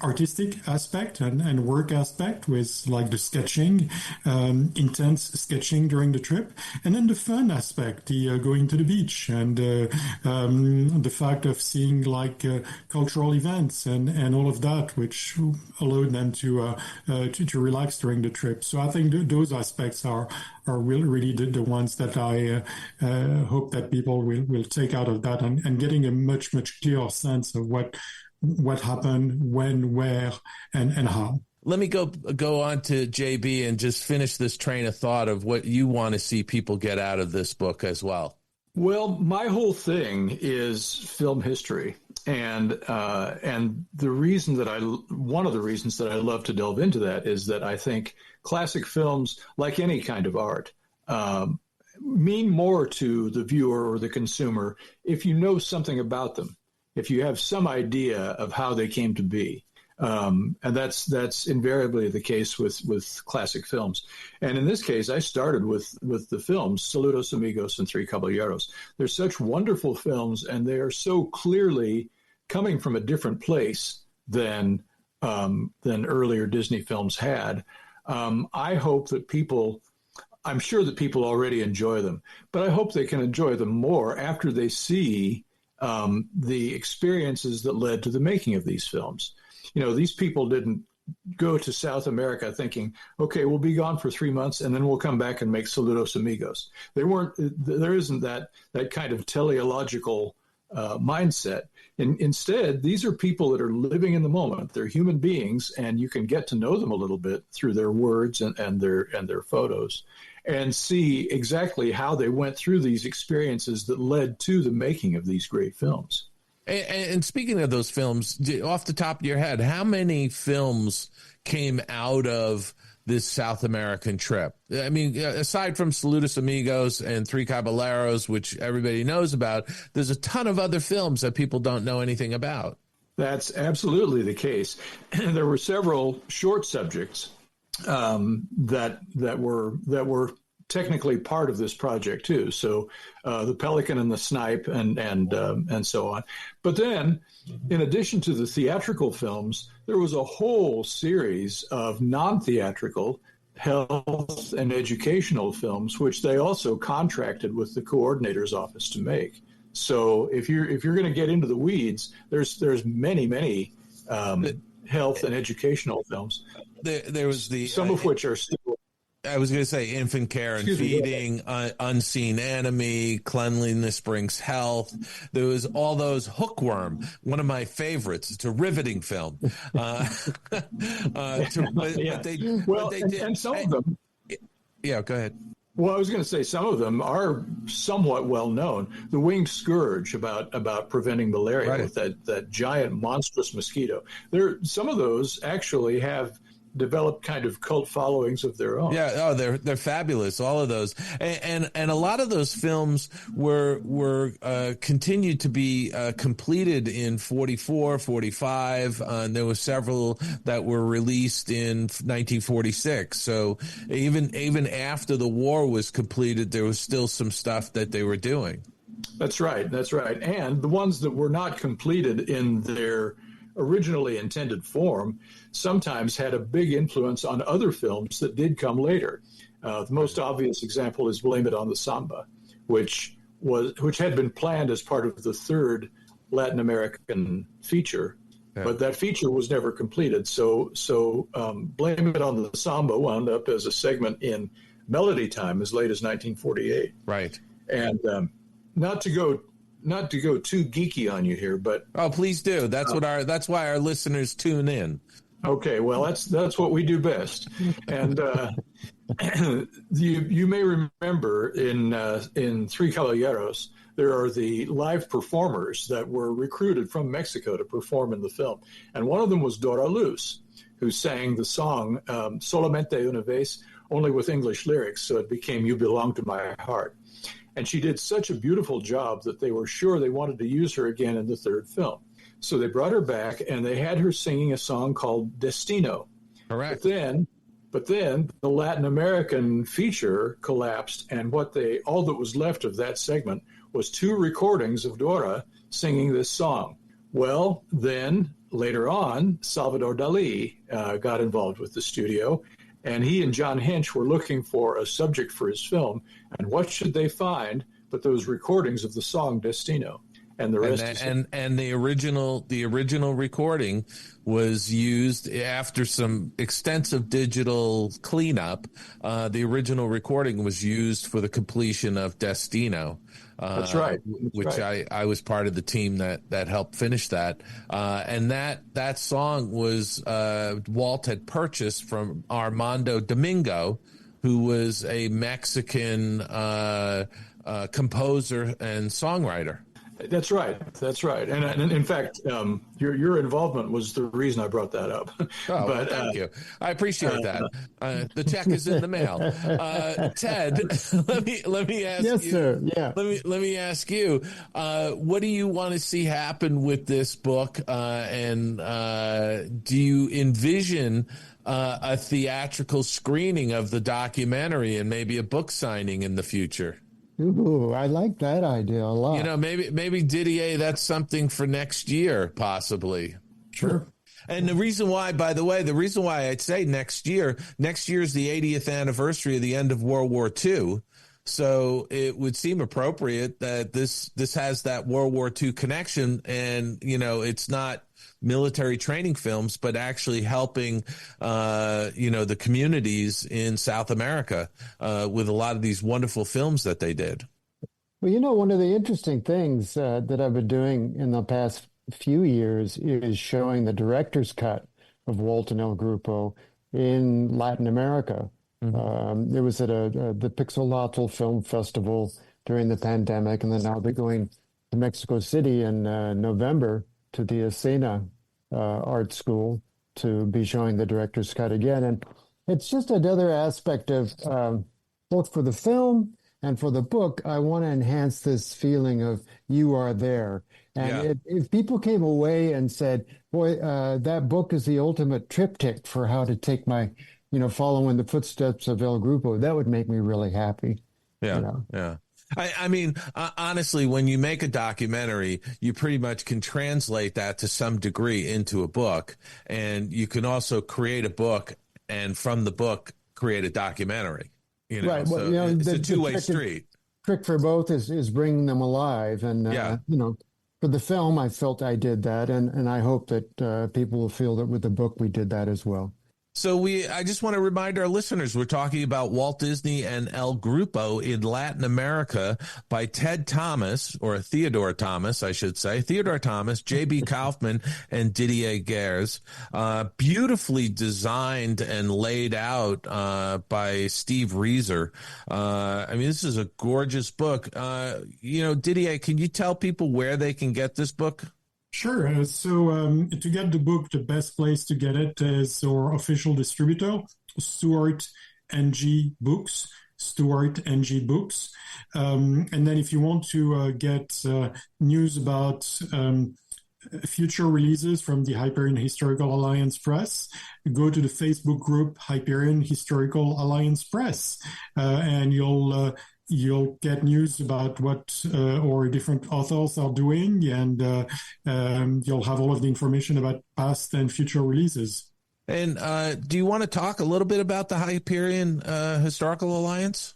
S11: artistic aspect and work aspect with like the sketching, intense sketching during the trip, and then the fun aspect, the going to the beach and the fact of seeing like cultural events and all of that, which allowed them to relax during the trip. So I think those aspects are really the ones that I hope that people will take out of that and getting a much clearer sense of what happened, when, where, and how.
S5: Let me go on to JB and just finish this train of thought of what you want to see people get out of this book as well.
S10: Well, my whole thing is film history, and the reason that one of the reasons that I love to delve into that is that I think classic films, like any kind of art, mean more to the viewer or the consumer if you know something about them, if you have some idea of how they came to be. And that's invariably the case with classic films. And in this case, I started with the films Saludos Amigos and Three Caballeros. They're such wonderful films, and they are so clearly coming from a different place than earlier Disney films had. I hope that I'm sure that people already enjoy them, but I hope they can enjoy them more after they see the experiences that led to the making of these films. You know, these people didn't go to South America thinking, okay, we'll be gone for 3 months and then we'll come back and make Saludos Amigos. There isn't that kind of teleological mindset. Instead, these are people that are living in the moment. They're human beings, and you can get to know them a little bit through their words and their photos, and see exactly how they went through these experiences that led to the making of these great films.
S5: And speaking of those films, off the top of your head, how many films came out of this South American trip? I mean, aside from Saludos Amigos and Three Caballeros, which everybody knows about, there's a ton of other films that people don't know anything about.
S10: That's absolutely the case. There were several short subjects that were technically part of this project too. So the Pelican and the Snipe and so on. But then, in addition to the theatrical films, there was a whole series of non-theatrical health and educational films, which they also contracted with the coordinator's office to make. So if you're going to get into the weeds, there's many health and educational films.
S5: There was
S10: some of which are still.
S5: I was going to say infant care and feeding, unseen enemy, cleanliness brings health. There was all those. Hookworm, one of my favorites. It's a riveting film. And
S10: some of them.
S5: Yeah, go ahead.
S10: Well, I was going to say some of them are somewhat well known. The Winged Scourge about preventing malaria with that giant monstrous mosquito. Some of those actually have developed kind of cult followings of their own.
S5: Yeah, they're fabulous, all of those, and a lot of those films were continued to be completed in 44, 45. There were several that were released in 1946. So even after the war was completed, there was still some stuff that they were doing.
S10: That's right. And the ones that were not completed in their originally intended form sometimes had a big influence on other films that did come later. The most obvious example is Blame It on the Samba, which had been planned as part of the third Latin American feature, but that feature was never completed. So Blame It on the Samba wound up as a segment in Melody Time as late as 1948.
S5: Right.
S10: And not to go too geeky on you here, but
S5: please do. That's why our listeners tune in.
S10: Okay, well, that's what we do best. And you may remember in Three Caballeros, there are the live performers that were recruited from Mexico to perform in the film. And one of them was Dora Luz, who sang the song Solamente una vez, only with English lyrics, so it became You Belong to My Heart. And she did such a beautiful job that they were sure they wanted to use her again in the third film. So they brought her back, and they had her singing a song called Destino.
S5: Correct.
S10: But then the Latin American feature collapsed, and all that was left of that segment was 2 recordings of Dora singing this song. Well, then later on, Salvador Dali got involved with the studio, and he and John Hench were looking for a subject for his film. And what should they find but those recordings of the song Destino? And the rest
S5: and the original recording was used after some extensive digital cleanup. The original recording was used for the completion of Destino.
S10: That's right.
S5: I was part of the team that helped finish that. And that song was Walt had purchased from Armando Domingo, who was a Mexican composer and songwriter.
S10: That's right. And in fact, your involvement was the reason I brought that up.
S5: But thank you. I appreciate that. The check is in the mail. Ted, let me ask you.
S9: Yes, sir. Yeah.
S5: Let me ask you. What do you want to see happen with this book? And do you envision a theatrical screening of the documentary and maybe a book signing in the future?
S9: Ooh, I like that idea a lot.
S5: You know, maybe Didier, that's something for next year, possibly.
S11: Sure.
S5: And the reason why, by the way, I'd say next year is the 80th anniversary of the end of World War II. So it would seem appropriate that this has that World War II connection, and, you know, it's not military training films, but actually helping, the communities in South America with a lot of these wonderful films that they did.
S9: Well, you know, one of the interesting things that I've been doing in the past few years is showing the director's cut of Walt and El Grupo in Latin America. Mm-hmm. It was at the Pixelatl Film Festival during the pandemic, and then now they're going to Mexico City in November to the Escena Art School to be showing the director's cut again. And it's just another aspect of both for the film and for the book, I want to enhance this feeling of you are there. And if people came away and said, boy, that book is the ultimate triptych for how to take my, follow in the footsteps of El Grupo, that would make me really happy.
S5: Yeah. I mean, honestly, when you make a documentary, you pretty much can translate that to some degree into a book. And you can also create a book and from the book, create a documentary.
S9: Right.
S5: So
S9: well,
S5: it's a two-way street.
S9: Trick for both is bringing them alive. And, for the film, I felt I did that. And I hope that people will feel that with the book, we did that as well.
S5: So I just want to remind our listeners, we're talking about Walt Disney and El Grupo in Latin America by Ted Thomas, or Theodore Thomas, I should say. Theodore Thomas, J.B. Kaufman, and Didier Ghez. Beautifully designed and laid out by Steve Reeser. This is a gorgeous book. Didier, can you tell people where they can get this book?
S11: Sure. So to get the book, the best place to get it is our official distributor, Stuart NG Books. And then if you want to get news about future releases from the Hyperion Historical Alliance Press, go to the Facebook group Hyperion Historical Alliance Press, and you'll get news about what our different authors are doing, and you'll have all of the information about past and future releases.
S5: And do you want to talk a little bit about the Hyperion Historical Alliance?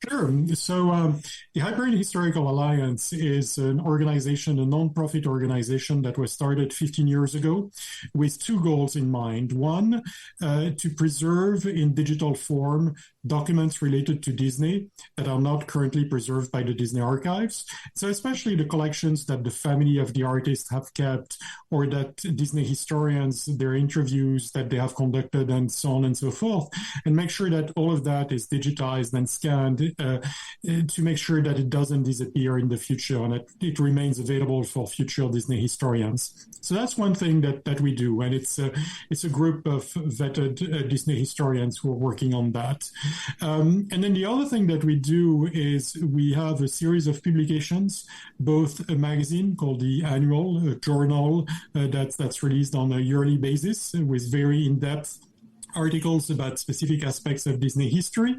S11: Sure. So the Hyperion Historical Alliance is an organization, a nonprofit organization that was started 15 years ago with two goals in mind. One, to preserve in digital form documents related to Disney that are not currently preserved by the Disney archives. So especially the collections that the family of the artist have kept, or that Disney historians, their interviews that they have conducted, and so on and so forth, and make sure that all of that is digitized and scanned to make sure that it doesn't disappear in the future and it remains available for future Disney historians. So that's one thing that we do, and it's a group of vetted Disney historians who are working on that. And then the other thing that we do is we have a series of publications, both a magazine called the Annual, a journal that's released on a yearly basis with very in-depth articles about specific aspects of Disney history,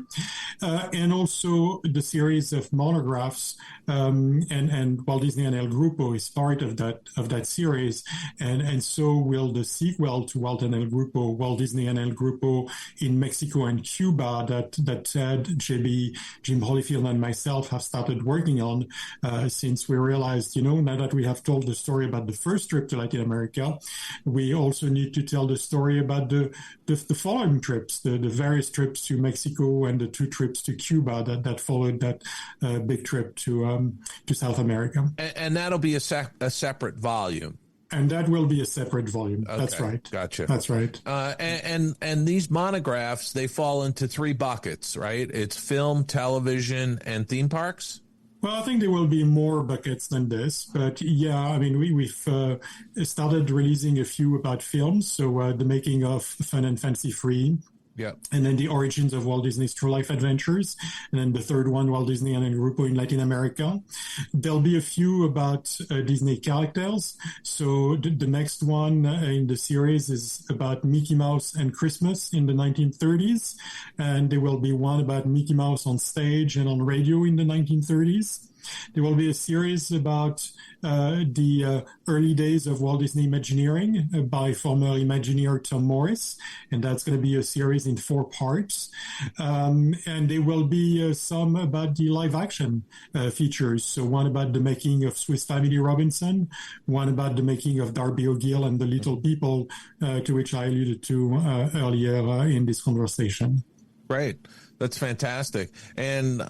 S11: and also the series of monographs, and Walt Disney and El Grupo is part of that series, and so will the sequel to Walt and El Grupo, Walt Disney and El Grupo in Mexico and Cuba, that Ted, JB, Jim Holyfield, and myself have started working on since we realized, now that we have told the story about the first trip to Latin America, we also need to tell the story about the following trips, the various trips to Mexico and the two trips to Cuba that followed that big trip to South America.
S5: And that'll be a separate volume.
S11: And that will be a separate volume.
S5: Okay,
S11: that's right.
S5: Gotcha.
S11: That's right.
S5: And these monographs, they fall into three buckets, right? It's film, television, and theme parks.
S11: Well, I think there will be more buckets than this, but yeah, I mean, we've started releasing a few about films. So the making of Fun and Fancy Free.
S5: Yeah.
S11: And then the origins of Walt Disney's True Life Adventures. And then the third one, Walt Disney and El Grupo in Latin America. There'll be a few about Disney characters. So the next one in the series is about Mickey Mouse and Christmas in the 1930s. And there will be one about Mickey Mouse on stage and on radio in the 1930s. There will be a series about the early days of Walt Disney Imagineering by former Imagineer Tom Morris, and that's going to be a series in 4 parts. And there will be some about the live-action features. So one about the making of Swiss Family Robinson, one about the making of Darby O'Gill and the Little People, to which I alluded to earlier in this conversation.
S5: Great. That's fantastic. And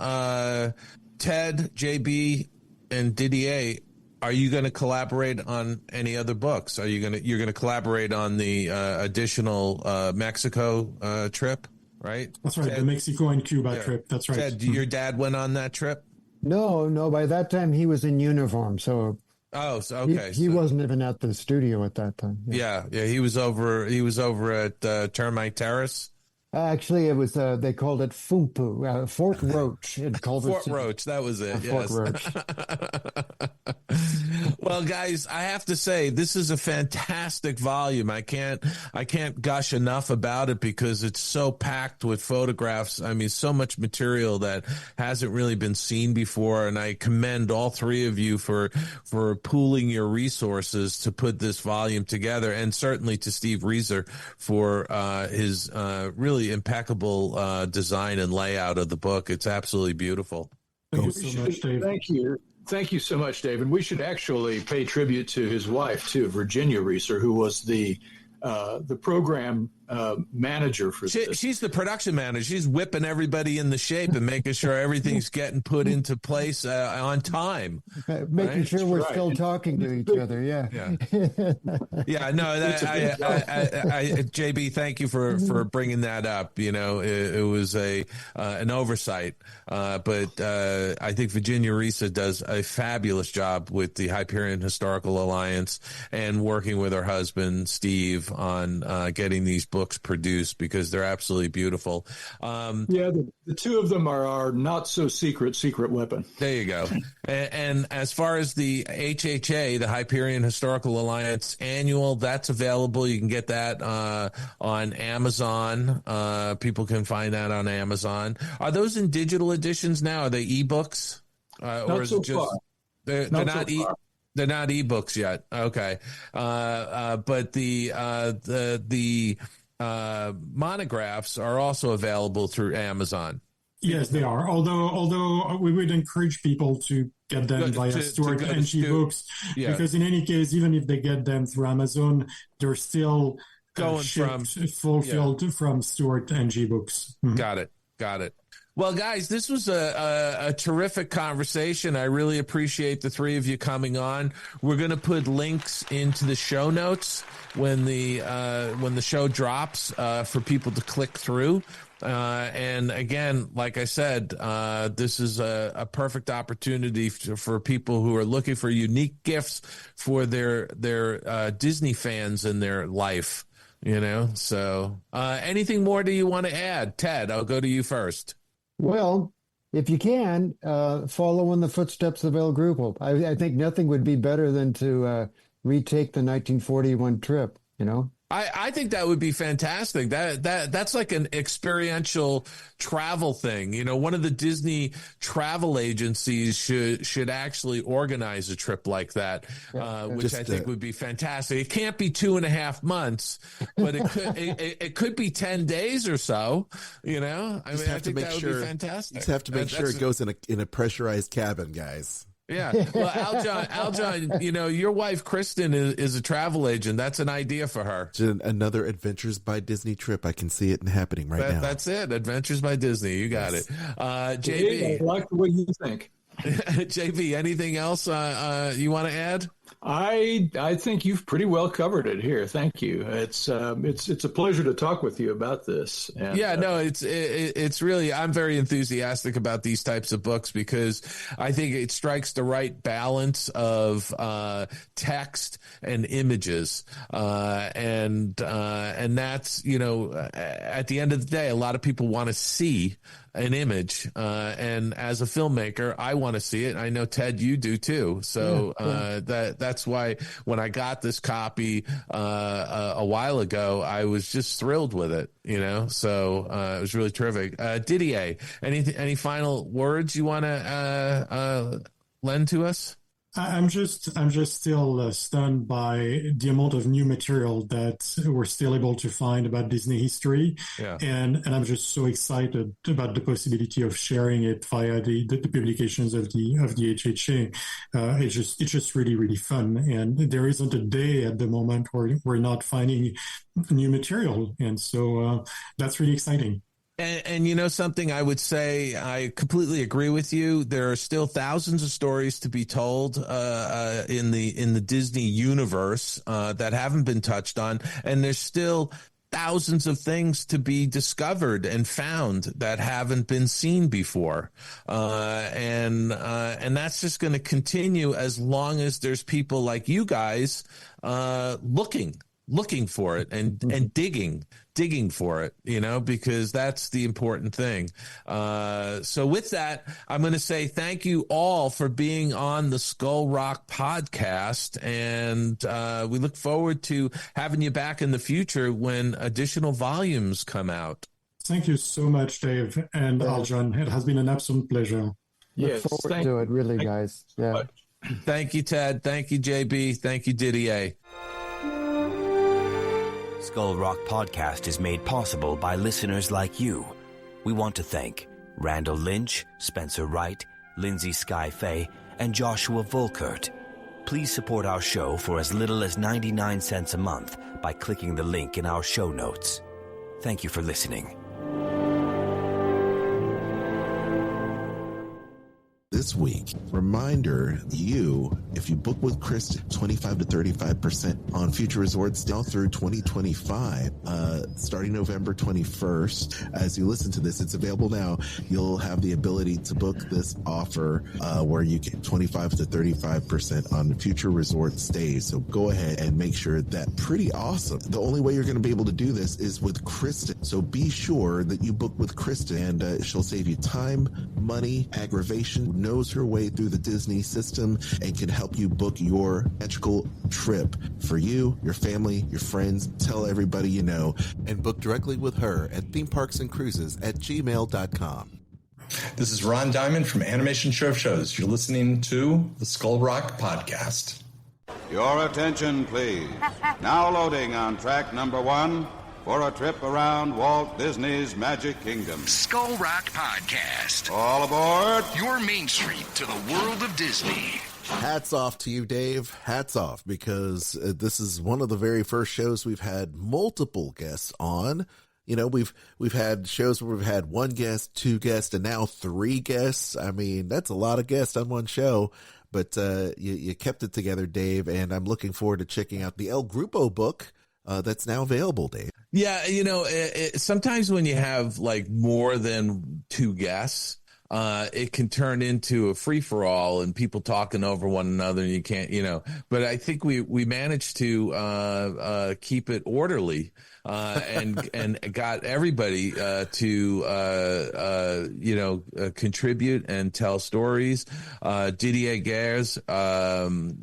S5: Ted, JB, and Didier, are you going to collaborate on any other books? You're going to collaborate on the additional Mexico trip, right?
S11: That's right. Ted, the Mexico and Cuba trip. That's right.
S5: Ted, your dad went on that trip?
S9: No. By that time he was in uniform, so.
S5: Oh, so okay.
S9: He wasn't even at the studio at that time.
S5: Yeah. He was over at Termite Terrace.
S9: Actually, it was they called it Fumpu, Fort Roach.
S5: Fort Roach, that was it.
S9: Fort Roach.
S5: Well, guys, I have to say this is a fantastic volume. I can't gush enough about it because it's so packed with photographs. I mean, so much material that hasn't really been seen before, and I commend all three of you for pooling your resources to put this volume together, and certainly to Steve Reeser for his really impeccable design and layout of the book. It's absolutely beautiful.
S11: Thank you so much, Dave.
S10: Thank you. Thank you so much, Dave. And we should actually pay tribute to his wife, too, Virginia Reeser, who was the program manager for this.
S5: She's the production manager. She's whipping everybody into shape and making sure everything's getting put into place on time.
S9: Making sure we're still talking to each other. Yeah.
S5: Yeah. No. JB, thank you for bringing that up. You know, it was an oversight, but I think Virginia Reeser does a fabulous job with the Hyperion Historical Alliance and working with her husband Steve on getting these books produced, because they're absolutely beautiful.
S10: The two of them are our not so secret weapon.
S5: There you go. And as far as the HHA, the Hyperion Historical Alliance Annual, that's available. You can get that on Amazon. People can find that on Amazon. Are those in digital editions now? Are they ebooks?
S10: Or is it just far.
S5: They're not They're not ebooks yet. Okay. But the monographs are also available through Amazon.
S11: Yes, they are. Although we would encourage people to get them via Stuart NG Books, because in any case, even if they get them through Amazon, they're still fulfilled from Stuart NG Books.
S5: Mm-hmm. Got it. Well, guys, this was a terrific conversation. I really appreciate the three of you coming on. We're going to put links into the show notes when the show drops for people to click through. And again, like I said, this is a perfect opportunity for people who are looking for unique gifts for their Disney fans in their life. So anything more do you want to add? Ted, I'll go to you first.
S9: Well, if you can, follow in the footsteps of El Grupo. I think nothing would be better than to retake the 1941 trip,
S5: I think that would be fantastic. That's like an experiential travel thing. One of the Disney travel agencies should actually organize a trip like that, which I think would be fantastic. It can't be 2.5 months, but it could be 10 days or so. I think that would be fantastic.
S1: Just have to make sure it goes in a pressurized cabin, guys.
S5: Yeah. Well, Aljon, your wife, Kristen, is a travel agent. That's an idea for her.
S1: Another Adventures by Disney trip. I can see it happening now.
S5: That's it. Adventures by Disney. You got it. JB.
S10: I like the way you think.
S5: JB, anything else you want to add?
S10: I think you've pretty well covered it here. Thank you. It's a pleasure to talk with you about this. And,
S5: it's really, I'm very enthusiastic about these types of books because I think it strikes the right balance of text and images, and that's at the end of the day, a lot of people want to see an image, and as a filmmaker, I want to see it. I know, Ted, you do too. So that's why when I got this copy a while ago, I was just thrilled with it. So it was really terrific. Didier, any final words you want to lend to us?
S11: I'm just still stunned by the amount of new material that we're still able to find about Disney history.
S5: Yeah.
S11: And I'm just so excited about the possibility of sharing it via the publications of the HHA. It's just really, really fun. And there isn't a day at the moment where we're not finding new material. And so that's really exciting.
S5: And something I would say, I completely agree with you. There are still thousands of stories to be told in the Disney universe that haven't been touched on, and there's still thousands of things to be discovered and found that haven't been seen before, and that's just going to continue as long as there's people like you guys looking for it and digging for it, because that's the important thing. So with that, I'm going to say thank you all for being on the Skull Rock podcast. And we look forward to having you back in the future when additional volumes come out.
S11: Thank you so much, Dave and Aljon. It has been an absolute pleasure.
S9: Look forward to it, really, guys. Yeah.
S5: Thank you, Ted. Thank you, JB. Thank you, Didier.
S12: Skull Rock Podcast is made possible by listeners like you. We want to thank Randall Lynch, Spencer Wright, Lindsay Sky-Fay, and Joshua Volkert. Please support our show for as little as 99 cents a month by clicking the link in our show notes. Thank you for listening.
S1: This week, reminder, if you book with Chris, 25 to 35% on future resorts now through 2025, starting November 21st. As you listen to this, it's available now. You'll have the ability to book this offer where you get 25 to 35% on future resort stays. So go ahead and make sure that pretty awesome. The only way you're going to be able to do this is with Kristen. So be sure that you book with Kristen, and she'll save you time, money, aggravation, knows her way through the Disney system, and can help you book your magical trip for you, your family, your friends. Tell everybody you know, and book directly with her at themeparksandcruises@gmail.com.
S13: This is Ron Diamond from Animation Show of Shows. You're listening to the Skull Rock Podcast.
S14: Your attention, please. Now loading on track number 1, for a trip around Walt Disney's Magic Kingdom.
S6: Skull Rock Podcast.
S14: All aboard.
S6: Your Main Street to the world of Disney.
S1: Hats off to you, Dave. Hats off, because this is one of the very first shows we've had multiple guests on. You know, we've had shows where we've had one guest, two guests, and now three guests. I mean, that's a lot of guests on one show. But you kept it together, Dave, and I'm looking forward to checking out the El Grupo book that's now available, Dave.
S5: Yeah, you know, sometimes when you have like more than two guests, it can turn into a free-for-all and people talking over one another, and you can't, you know. But I think we managed to keep it orderly. And got everybody to contribute and tell stories. Didier, Ghez,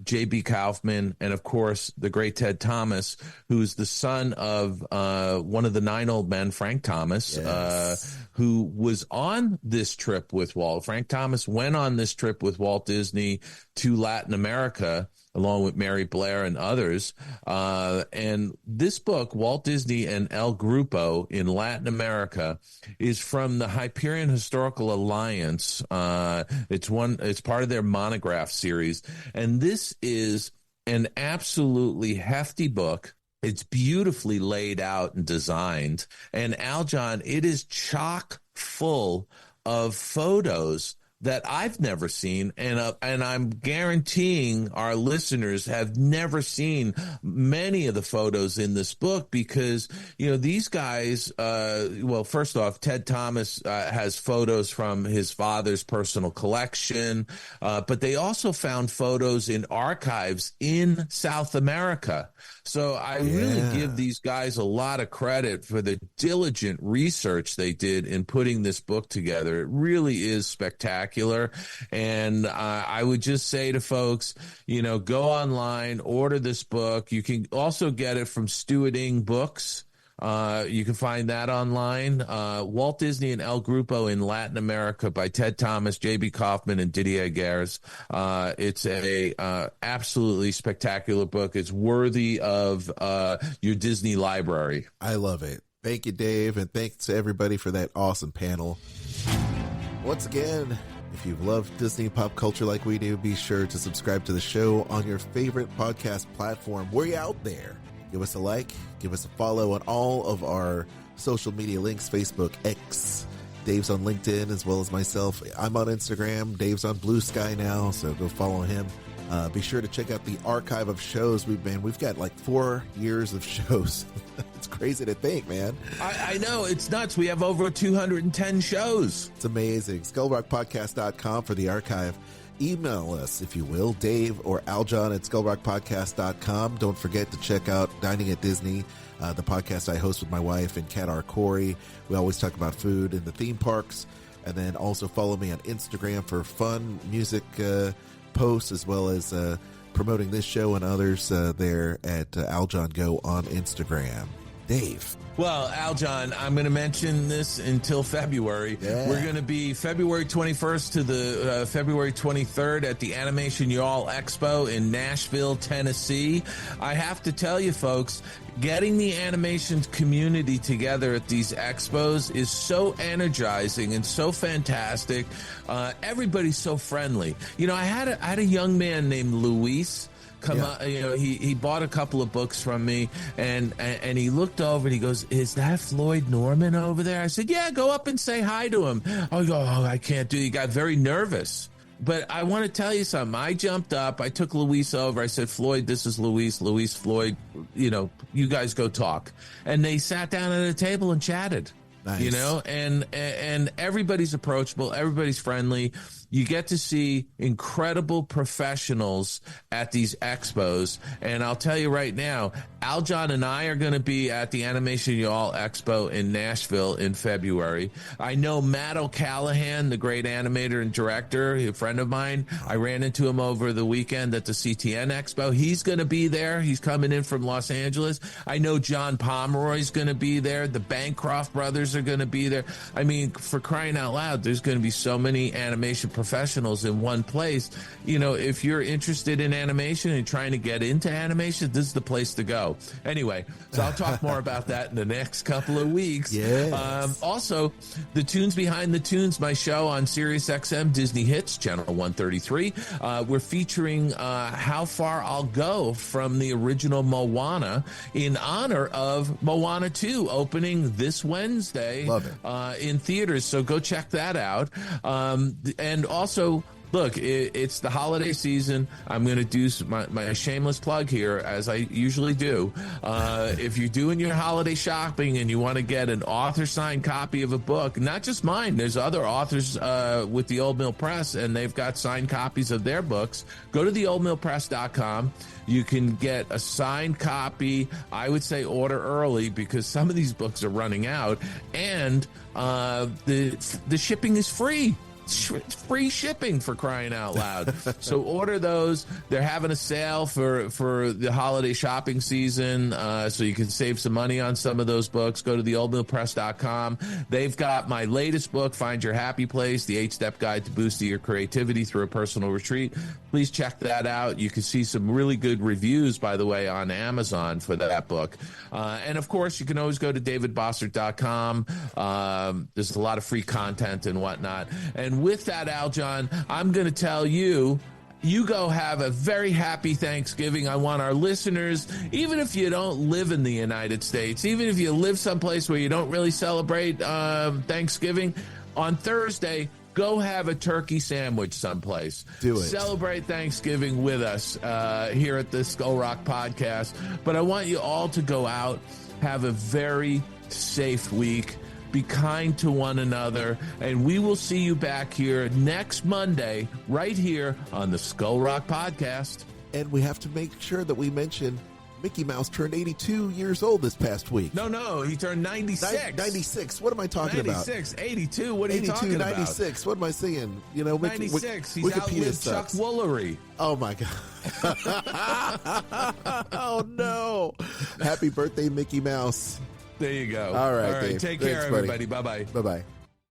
S5: J.B. Kaufman, and of course the great Ted Thomas, who's the son of one of the 9 old men, Frank Thomas, yes. Who was on this trip with Walt. Frank Thomas went on this trip with Walt Disney to Latin America, along with Mary Blair and others. And this book, Walt Disney and El Grupo in Latin America, is from the Hyperion Historical Alliance. It's part of their monograph series. And this is an absolutely hefty book. It's beautifully laid out and designed. And Aljon, it is chock full of photos that I've never seen, and I'm guaranteeing our listeners have never seen many of the photos in this book, because, you know, these guys, well, first off, Ted Thomas has photos from his father's personal collection, but they also found photos in archives in South America. So I really give these guys a lot of credit for the diligent research they did in putting this book together. It really is spectacular. And I would just say to folks, you know, go online, order this book. You can also get it from Stewarding Books. You can find that online. Walt Disney and El Grupo in Latin America by Ted Thomas, J.B. Kaufman, and Didier Ghez. It's a absolutely spectacular book. It's worthy of your Disney library.
S1: I love it. Thank you, Dave, and thanks to everybody for that awesome panel. Once again, if you love Disney pop culture like we do, be sure to subscribe to the show on your favorite podcast platform. We're out there. Give us a like, give us a follow on all of our social media links, Facebook, X. Dave's on LinkedIn as well as myself. I'm on Instagram. Dave's on Blue Sky now, so go follow him. Be sure to check out the archive of shows we've got like 4 years of shows. It's crazy to think, man.
S5: I know, it's nuts. We have over 210 shows.
S1: It's amazing. SkullRockPodcast.com for the archive. Email us, if you will, Dave or Aljon at SkullRockPodcast.com. Don't forget to check out Dining at Disney, the podcast I host with my wife and Kat R. Corey. We always talk about food in the theme parks. And then also follow me on Instagram for fun music posts, as well as promoting this show and others there at Aljon Go on Instagram. Dave.
S5: Well, Aljon, I'm going to mention this until February.
S1: Yeah.
S5: We're going to be February 21st to the February 23rd at the Animation Y'all Expo in Nashville, Tennessee. I have to tell you, folks, getting the animation community together at these expos is so energizing and so fantastic. Everybody's so friendly. You know, I had a young man named Luis come up, you know, he bought a couple of books from me, and he looked over and he goes, "Is that Floyd Norman over there?" I said, "Yeah, go up and say hi to him." Oh, I can't do it. He got very nervous. But I want to tell you something. I jumped up. I took Luis over. I said, "Floyd, this is Luis. Luis, Floyd, you know, you guys go talk." And they sat down at a table and chatted. Nice. You know, and everybody's approachable. Everybody's friendly. You get to see incredible professionals at these expos. And I'll tell you right now, Aljon and I are going to be at the Animation Y'all Expo in Nashville in February. I know Matt O'Callahan, the great animator and director, a friend of mine. I ran into him over the weekend at the CTN Expo. He's going to be there. He's coming in from Los Angeles. I know John Pomeroy's going to be there. The Bancroft brothers are going to be there. I mean, for crying out loud, there's going to be so many animation professionals in one place. If you're interested in animation and trying to get into animation, this is the place to go. Anyway, so I'll talk more about that in the next couple of weeks.
S1: Yes.
S5: Also, the Tunes Behind the Tunes, my show on SiriusXM Disney Hits, channel 133. We're featuring How Far I'll Go from the original Moana in honor of Moana 2 opening this Wednesday.
S1: Love it.
S5: In theaters. So go check that out. And also, look, it's the holiday season. I'm going to do my shameless plug here, as I usually do. If you're doing your holiday shopping and you want to get an author-signed copy of a book, not just mine, there's other authors with the Old Mill Press, and they've got signed copies of their books. Go to theoldmillpress.com. You can get a signed copy. I would say order early because some of these books are running out, and the shipping is free. It's free shipping, for crying out loud. So order those. They're having a sale for the holiday shopping season, so you can save some money on some of those books. Go to theoldmillpress.com. They've got my latest book, Find Your Happy Place, the 8-Step Guide to Boosting Your Creativity Through a Personal Retreat. Please check that out. You can see some really good reviews, by the way, on Amazon for that book. And, of course, you can always go to davidbossert.com. There's a lot of free content and whatnot. And with that, Aljon, I'm going to tell you, you go have a very happy Thanksgiving. I want our listeners, even if you don't live in the United States, even if you live someplace where you don't really celebrate Thanksgiving, on Thursday, go have a turkey sandwich someplace.
S1: Do it.
S5: Celebrate Thanksgiving with us here at the Skull Rock Podcast. But I want you all to go out, have a very safe week. Be kind to one another, and we will see you back here next Monday, right here on the Skull Rock Podcast.
S1: And we have to make sure that we mention Mickey Mouse turned 82 years old this past week.
S5: No, he turned 96.
S1: 96. What am I talking
S5: 96, 82. What are you talking
S1: 82,
S5: about?
S1: 96. What am I saying?
S5: 96. He's outlived Chuck Woolery.
S1: Oh, my God. Oh, no. Happy birthday, Mickey Mouse.
S5: There you go.
S1: All right, Dave.
S5: Take
S1: Thanks,
S5: care,
S1: buddy.
S5: everybody. Bye-bye.
S1: Bye-bye.